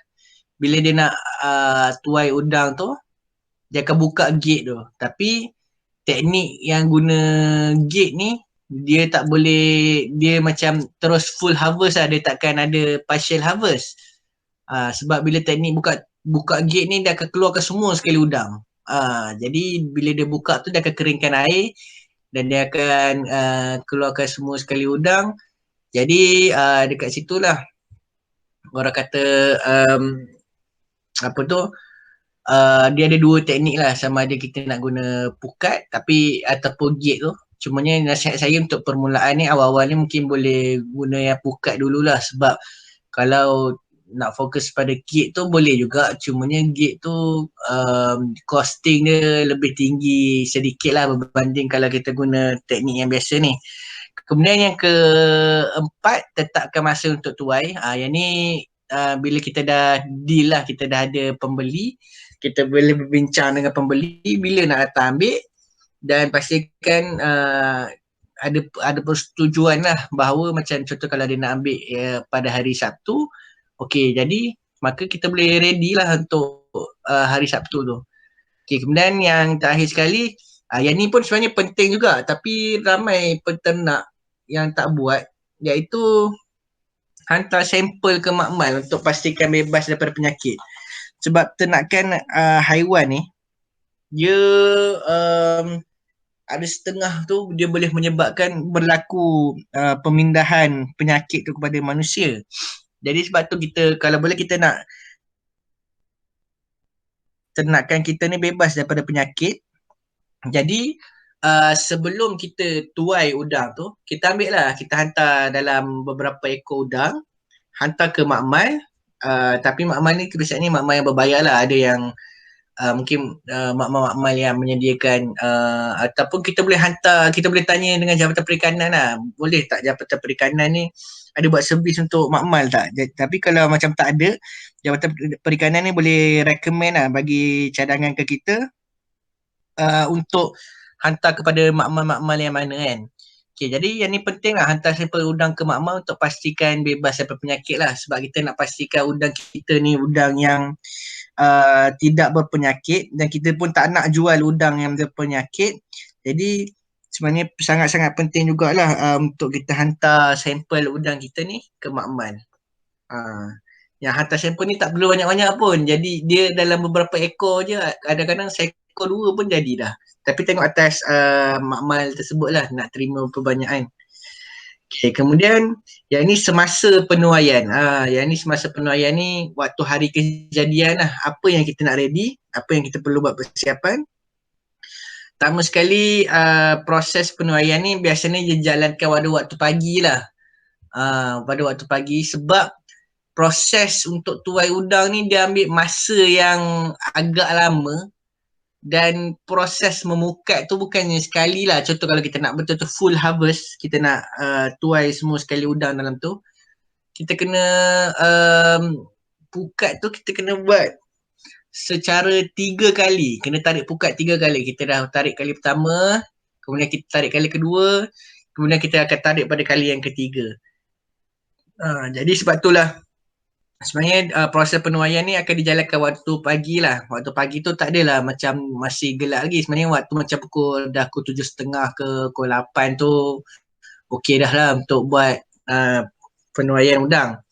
Bila dia nak tuai udang tu, dia akan buka gate tu. Tapi teknik yang guna gate ni, dia tak boleh, dia macam terus full harvest lah, dia takkan ada partial harvest. Sebab bila teknik buka gate ni, dia akan keluarkan semua sekali udang. Jadi bila dia buka tu, dia akan keringkan air dan dia akan keluarkan semua sekali udang. Jadi dekat situlah orang kata apa tu, dia ada dua teknik lah, sama ada kita nak guna pukat tapi ataupun gate tu. Cumanya nasihat saya untuk permulaan ni, awal-awal ni mungkin boleh guna yang pukat dululah. Sebab kalau nak fokus pada gate tu boleh juga, cumanya gate tu costing dia lebih tinggi sedikit lah berbanding kalau kita guna teknik yang biasa ni. Kemudian yang keempat, tetapkan masa untuk tuai. Yang ni bila kita dah deal lah, kita dah ada pembeli, kita boleh berbincang dengan pembeli bila nak datang ambil, dan pastikan ada persetujuan lah bahawa macam contoh kalau dia nak ambil pada hari Sabtu, okey, jadi maka kita boleh ready lah untuk hari Sabtu tu. Okay, kemudian yang terakhir sekali, yang ni pun sebenarnya penting juga tapi ramai peternak yang tak buat, iaitu hantar sampel ke makmal untuk pastikan bebas daripada penyakit. Sebab ternakan haiwan ni, dia ada setengah tu dia boleh menyebabkan berlaku pemindahan penyakit tu kepada manusia. Jadi sebab tu kita, kalau boleh kita nak ternakan kita ni bebas daripada penyakit. Jadi sebelum kita tuai udang tu, kita ambil lah, kita hantar dalam beberapa ekor udang, hantar ke makmal. Tapi makmal ni kebiasaan ni makmal yang berbayar lah. Ada yang mungkin makmal-makmal yang menyediakan ataupun kita boleh hantar, kita boleh tanya dengan Jabatan Perikanan lah, boleh tak Jabatan Perikanan ni ada buat servis untuk makmal tak. Tapi kalau macam tak ada, Jabatan Perikanan ni boleh recommend lah, bagi cadangan ke kita untuk hantar kepada makmal-makmal yang mana kan. Okay, jadi yang ni penting lah, hantar sampel udang ke makmal untuk pastikan bebas daripada penyakit lah. Sebab kita nak pastikan udang kita ni udang yang tidak berpenyakit, dan kita pun tak nak jual udang yang berpenyakit. Jadi sebenarnya sangat-sangat penting jugalah untuk kita hantar sampel udang kita ni ke makmal. Yang hantar sampel ni tak perlu banyak-banyak pun. Jadi dia dalam beberapa ekor je, kadang-kadang seekor dua pun jadi dah. Tapi tengok atas makmal tersebut lah nak terima perbanyakan. Okay, kemudian yang ini semasa penuaian. Yang ini semasa penuaian ni waktu hari kejadian lah. Apa yang kita nak ready, apa yang kita perlu buat persiapan. Pertama sekali proses penuaian ni biasanya dijalankan pada waktu pagi lah. Pada waktu pagi, sebab proses untuk tuai udang ni dia ambil masa yang agak lama. Dan proses memukat tu bukannya sekali lah. Contoh kalau kita nak betul-betul full harvest, kita nak tuai semua sekali udang dalam tu, kita kena pukat tu kita kena buat secara 3 kali. Kena tarik pukat 3 kali. Kita dah tarik kali pertama, kemudian kita tarik kali kedua, kemudian kita akan tarik pada kali yang ketiga. Jadi sebab itulah sebenarnya proses penuaian ni akan dijalankan waktu pagi lah. Waktu pagi tu tak adalah macam masih gelap lagi. Sebenarnya waktu macam pukul 7.30 ke pukul 8 tu okey dah lah untuk buat penuaian udang.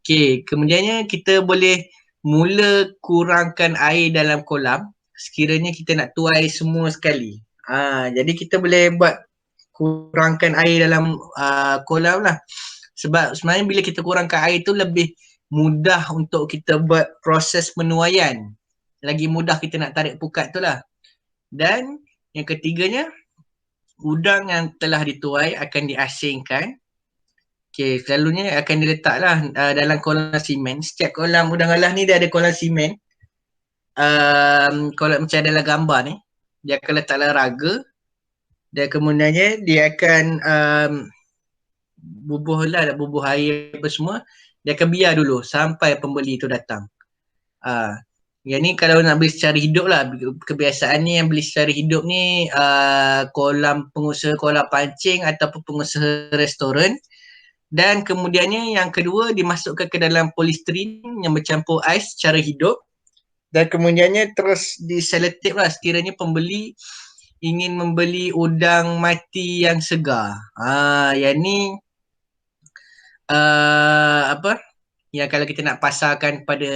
Okey, kemudiannya kita boleh mula kurangkan air dalam kolam sekiranya kita nak tuai semua sekali. Jadi kita boleh buat kurangkan air dalam kolam lah. Sebab sebenarnya bila kita kurangkan air tu lebih mudah untuk kita buat proses penuaian. Lagi mudah kita nak tarik pukat tu lah. Dan yang ketiganya, udang yang telah dituai akan diasingkan. Okay, selalunya akan diletaklah dalam kolam simen. Setiap kolam udang alas ni dia ada kolam simen. Kolam macam dalam gambar ni. Dia akan letak dalam raga. Dan kemudiannya dia akan bubuh air apa semua. Dia akan biar dulu sampai pembeli tu datang. Yang ni kalau nak beli secara hidup lah. Kebiasaannya yang beli secara hidup ni pengusaha kolam pancing ataupun pengusaha restoran. Dan kemudiannya yang kedua dimasukkan ke dalam polistiren yang bercampur ais secara hidup. Dan kemudiannya terus diselotip lah sekiranya pembeli ingin membeli udang mati yang segar. Yang ni yang kalau kita nak pasarkan kepada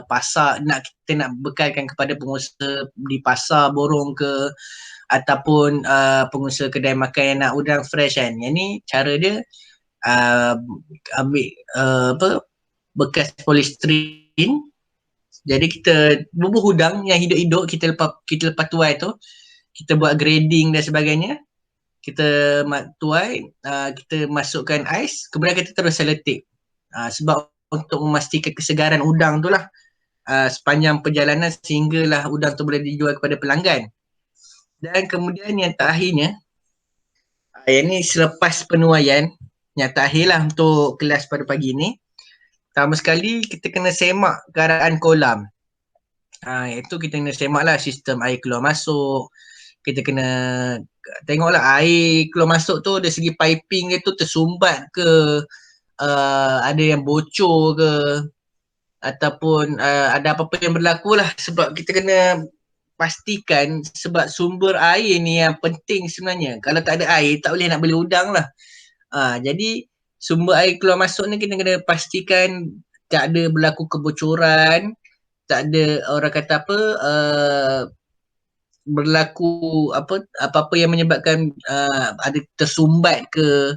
pasar, kita nak bekalkan kepada pengusaha di pasar borong ke ataupun pengusaha kedai makan yang nak udang fresh kan. Yang ni cara dia ambil bekas polistiren. Jadi kita bubuh udang yang hidup-hidup kita lepas tuai tu, kita buat grading dan sebagainya. Kita tuai, kita masukkan ais, kemudian kita terus selotip. Sebab untuk memastikan kesegaran udang tu lah sepanjang perjalanan sehinggalah udang tu boleh dijual kepada pelanggan. Dan kemudian yang terakhirnya, yang ni selepas penuaian, yang terakhir lah untuk kelas pada pagi ni, pertama sekali kita kena semak keadaan kolam. Iaitu kita kena semak lah sistem air keluar masuk. Kita kena tengoklah air keluar masuk tu dari segi piping dia tu tersumbat ke, ada yang bocor ke, ataupun ada apa-apa yang berlaku lah. Sebab kita kena pastikan, sebab sumber air ni yang penting sebenarnya. Kalau tak ada air tak boleh nak beli udang lah. Jadi sumber air keluar masuk ni kita kena pastikan tak ada berlaku kebocoran, tak ada orang kata berlaku apa-apa yang menyebabkan ada tersumbat ke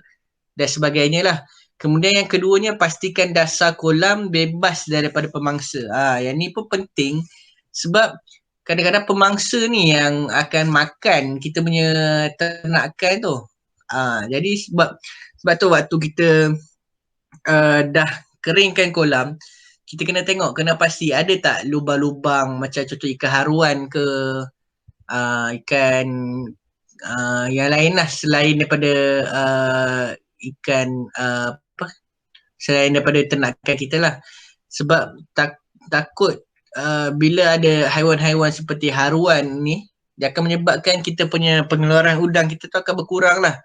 dan sebagainya lah. Kemudian yang keduanya, pastikan dasar kolam bebas daripada pemangsa. Yang ni pun penting sebab kadang-kadang pemangsa ni yang akan makan kita punya ternakan tu. Jadi sebab tu waktu kita dah keringkan kolam, kita kena tengok, kena pasti ada tak lubang-lubang macam contoh ikan haruan ke, ikan yang lain lah selain daripada ikan selain daripada ternakan kita lah. Sebab takut bila ada haiwan-haiwan seperti haruan ni, dia akan menyebabkan kita punya pengeluaran udang kita tu akan berkurang lah.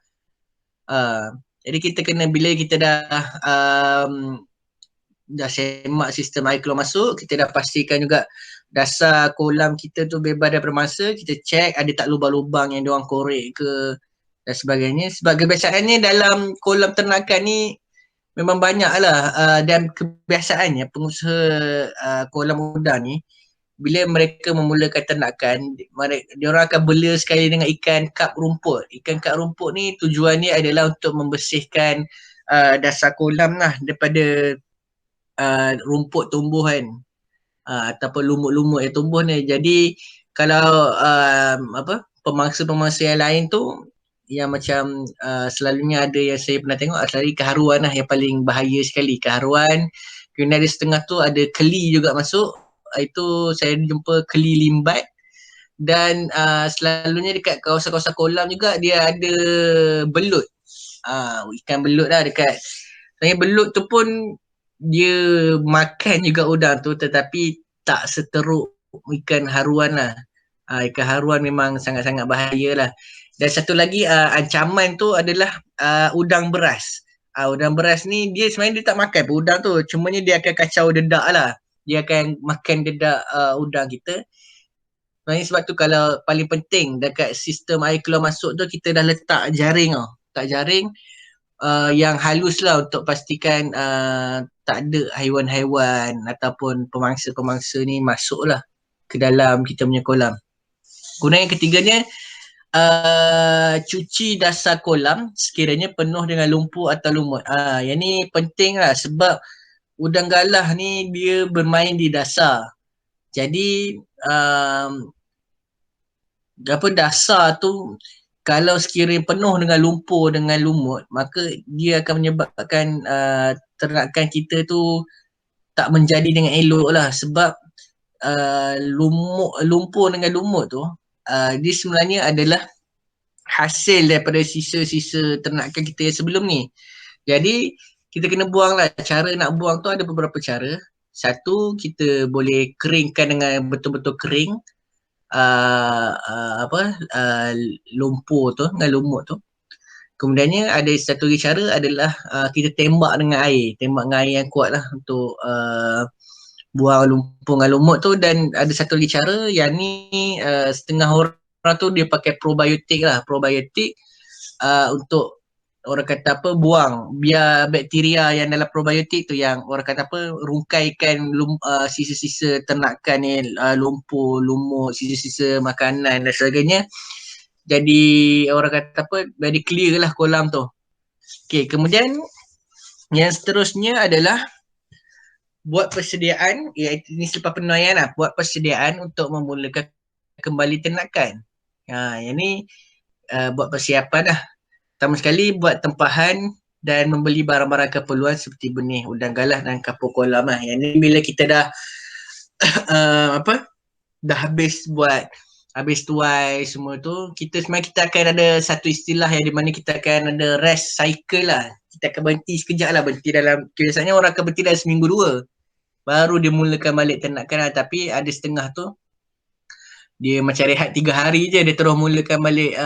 Jadi kita kena, bila kita dah semak sistem air keluar masuk, kita dah pastikan juga dasar kolam kita tu bebas daripada mangsa, kita cek ada tak lubang-lubang yang diorang korek ke dan sebagainya. Sebab kebiasaannya dalam kolam ternakan ni memang banyak lah dan kebiasaannya pengusaha kolam udang ni, bila mereka memulakan ternakan, diorang akan bela sekali dengan ikan kap rumput. Ikan kap rumput ni tujuannya adalah untuk membersihkan dasar kolam lah daripada rumput tumbuhan ataupun lumut-lumut yang tumbuh ni. Jadi kalau pemangsa-pemangsa yang lain tu yang macam selalunya ada yang saya pernah tengok, selalu keharuan lah yang paling bahaya sekali, keharuan. Kemudian ada setengah tu ada keli juga masuk, itu saya jumpa keli limbat. Dan selalunya dekat kawasan-kawasan kolam juga dia ada belut, ikan belut lah dekat. Sebenarnya belut tu pun dia makan juga udang tu, tetapi tak seteruk ikan haruan lah. Ikan haruan memang sangat-sangat bahaya lah. Dan satu lagi ancaman tu adalah udang beras. Udang beras ni dia sebenarnya dia tak makan pun udang tu. Cumanya dia akan kacau dedak lah. Dia akan makan dedak udang kita. Sebenarnya sebab tu kalau paling penting dekat sistem air keluar masuk tu kita dah letak jaring tau. Tak jaring yang halus lah untuk pastikan tak ada haiwan-haiwan ataupun pemangsa-pemangsa ni masuk lah ke dalam kita punya kolam. Kemudian yang ketiganya, cuci dasar kolam sekiranya penuh dengan lumpur atau lumut. Yang ni penting lah sebab udang galah ni dia bermain di dasar. Jadi dasar tu kalau sekiranya penuh dengan lumpur dengan lumut, maka dia akan menyebabkan ternakan kita tu tak menjadi dengan elok lah sebab lumpur dengan lumut tu dia sebenarnya adalah hasil daripada sisa-sisa ternakan kita yang sebelum ni. Jadi kita kena buang lah. Cara nak buang tu ada beberapa cara. Satu, kita boleh keringkan dengan betul-betul kering lumpur tu dengan lumut tu. Kemudiannya ada satu lagi cara adalah kita tembak dengan air. Tembak dengan air yang kuat lah untuk buang lumpur dengan lumut tu. Dan ada satu lagi cara yang ni setengah orang tu dia pakai probiotik lah. Probiotik untuk orang kata apa buang biar bakteria yang dalam probiotik tu yang orang kata apa rungkaikan sisa-sisa ternakan ni lumpur, lumut, sisa-sisa makanan dan sebagainya. Jadi orang kata apa jadi clear lah kolam tu. Okey, kemudian yang seterusnya adalah buat persediaan, iaitu ini selepas penilaian lah, buat persediaan untuk memulakan kembali ternakan. Yang ni buat persiapan lah. Pertama sekali buat tempahan dan membeli barang-barang keperluan seperti benih, udang galah dan kapur kolam lah. Yang ni bila kita dah dah habis tuai semua tu, sebenarnya kita akan ada satu istilah yang di mana kita akan ada rest cycle lah. Kita akan berhenti sekejap lah, berhenti dalam, biasanya orang akan berhenti dalam seminggu 2 baru dia mulakan balik ternakan lah. Tapi ada setengah tu dia macam rehat 3 hari je dia terus mulakan balik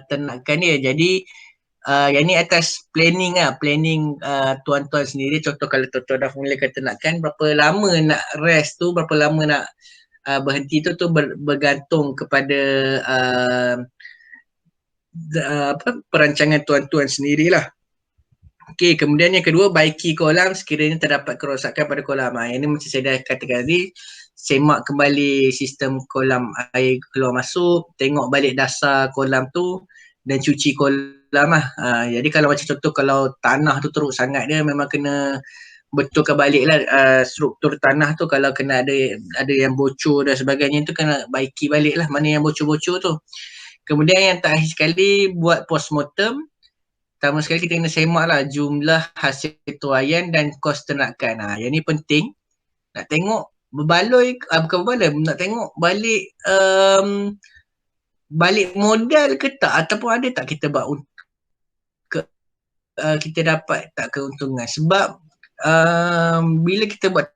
ternakan dia. Jadi yang ni atas planning lah, planning tuan-tuan sendiri. Contoh kalau tuan-tuan dah mulakan ternakan, berapa lama nak rest tu, berapa lama nak berhenti tu bergantung kepada perancangan tuan-tuan sendirilah. Okey, kemudian yang kedua, baiki kolam sekiranya terdapat kerosakan pada kolam. Yang ni macam saya dah katakan tadi, semak kembali sistem kolam air keluar masuk, tengok balik dasar kolam tu dan cuci kolam lah. Jadi kalau macam contoh kalau tanah tu teruk sangat dia memang kena betulkan balik lah struktur tanah tu. Kalau kena ada yang bocor dan sebagainya tu kena baiki balik lah mana yang bocor-bocor tu. Kemudian yang terakhir sekali buat postmortem. Pertama sekali kita kena semak lah jumlah hasil tuaian dan kos ternakan. Yang ni penting. Nak tengok berbaloi, bukan berbaloi, nak tengok balik balik modal ke tak ataupun ada tak kita buat kita dapat tak keuntungan. Sebab bila kita buat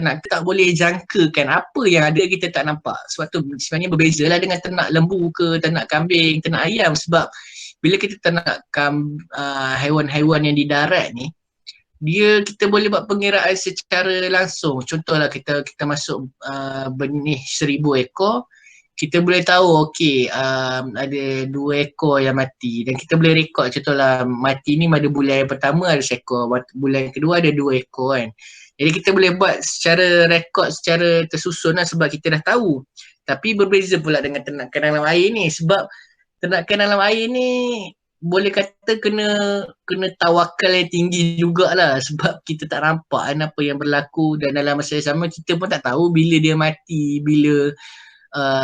tak boleh jangkakan apa yang ada kita tak nampak. Sebab tu sebenarnya berbeza lah dengan ternak lembu ke, ternak kambing, ternak ayam. Sebab bila kita ternak haiwan-haiwan yang di darat ni, kita boleh buat pengiraan secara langsung. Contohlah kita masuk benih 1000 ekor, kita boleh tahu okey ada 2 ekor yang mati dan kita boleh rekod contohlah mati ni pada bulan yang pertama ada seekor, bulan yang kedua ada 2 ekor kan. Jadi kita boleh buat secara rekod secara tersusun lah sebab kita dah tahu. Tapi berbeza pula dengan ternakan dalam air ni sebab ternakan dalam air ni boleh kata kena tawakal yang tinggi jugalah sebab kita tak nampak kan apa yang berlaku dan dalam masa yang sama kita pun tak tahu bila dia mati, bila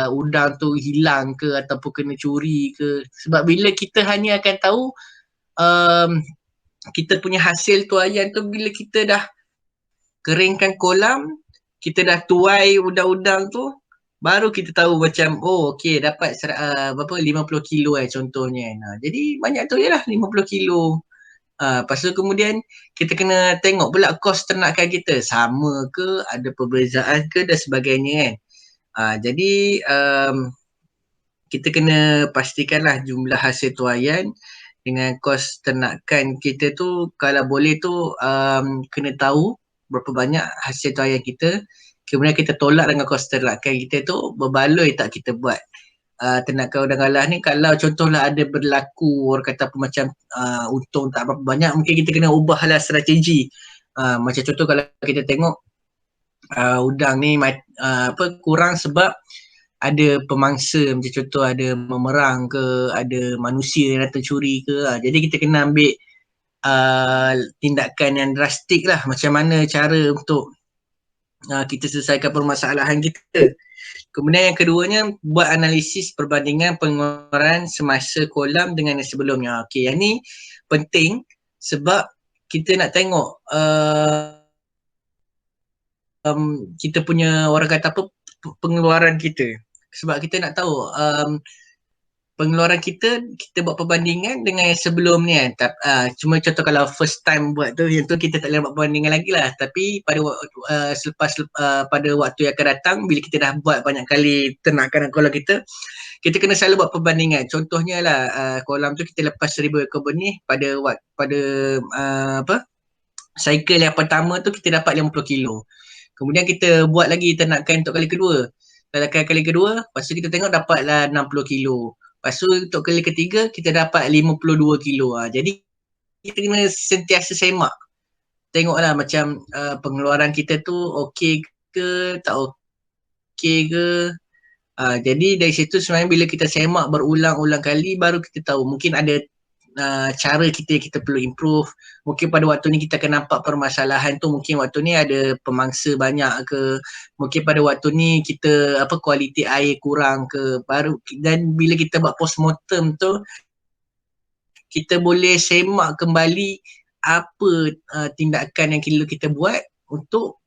udang tu hilang ke ataupun kena curi ke. Sebab bila kita hanya akan tahu kita punya hasil tuaian tu bila kita dah keringkan kolam, kita dah tuai udang-udang tu, Baru kita tahu macam, oh okey dapat berapa 50 kilo contohnya. Jadi banyak tu je lah 50 kilo. Lepas tu kemudian kita kena tengok pula kos ternakan kita. Sama ke, ada perbezaan ke dan sebagainya kan. Jadi kita kena pastikanlah jumlah hasil tuaian dengan kos ternakan kita tu, kalau boleh tu kena tahu berapa banyak hasil tuaian kita. Kemudian kita tolak dengan kos ternakan kita tu, berbaloi tak kita buat ternakan udang galah ni. Kalau contohlah ada berlaku orang kata apa macam untung tak berapa banyak, mungkin kita kena ubahlah strategi. Macam contoh kalau kita tengok udang ni apa kurang sebab ada pemangsa, macam contoh ada memerang ke, ada manusia yang datang curi ke. Jadi kita kena ambil tindakan yang drastik lah, macam mana cara untuk kita selesaikan permasalahan kita. Kemudian yang keduanya, buat analisis perbandingan pengeluaran semasa kolam dengan yang sebelumnya. Okey, yang ni penting sebab kita nak tengok kita punya orang kata apa, pengeluaran kita. Sebab kita nak tahu pengeluaran kita buat perbandingan dengan yang sebelum ni kan. Cuma contoh kalau first time buat tu, yang tu kita tak boleh buat perbandingan lagi lah. Tapi pada selepas pada waktu yang akan datang, bila kita dah buat banyak kali ternakan kolam kita kena selalu buat perbandingan. Contohnya lah kolam tu kita lepas 1,000 ekor benih pada apa cycle yang pertama tu kita dapat 50 kilo. Kemudian kita buat lagi ternakan untuk kali kedua. Kali kedua, lepas tu kita tengok dapatlah 60 kilo. Lepas tu untuk kali ketiga kita dapat 52 kilo. Jadi kita kena sentiasa semak. Tengoklah macam pengeluaran kita tu okey ke, tak okey ke. Jadi dari situ sebenarnya bila kita semak berulang-ulang kali, baru kita tahu mungkin ada cara kita perlu improve. Mungkin pada waktu ni kita akan nampak permasalahan tu, mungkin waktu ni ada pemangsa banyak ke, mungkin pada waktu ni kita kualiti air kurang ke, baru. Dan bila kita buat postmortem tu, kita boleh semak kembali apa tindakan yang kita buat untuk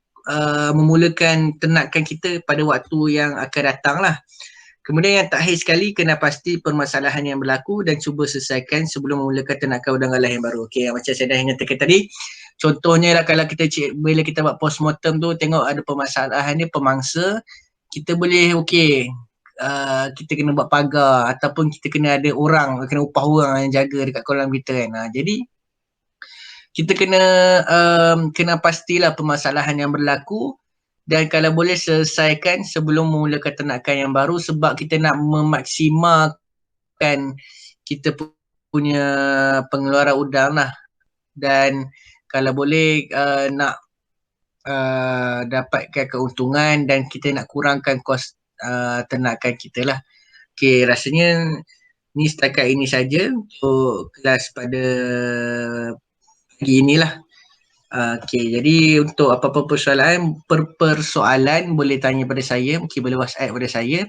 memulakan ternakan kita pada waktu yang akan datang lah. Kemudian yang terakhir sekali, kena pasti permasalahan yang berlaku dan cuba selesaikan sebelum memulakan ternakan udang galah yang baru. Okey, macam saya dah nyatakan tadi, contohnya lah kalau bila kita buat postmortem tu, tengok ada permasalahan dia pemangsa, kita boleh kita kena buat pagar ataupun kita kena ada orang, kena upah orang yang jaga dekat kolam kita kan. Jadi kita kena pastilah permasalahan yang berlaku dan kalau boleh selesaikan sebelum memulakan ternakan yang baru, sebab kita nak memaksimalkan kita punya pengeluaran udang lah. Dan kalau boleh nak dapatkan keuntungan dan kita nak kurangkan kos ternakan kita lah. Okay, rasanya ni setakat ini saja untuk kelas pada pagi inilah. Okay, jadi untuk apa-apa persoalan boleh tanya pada saya, mungkin boleh WhatsApp pada saya.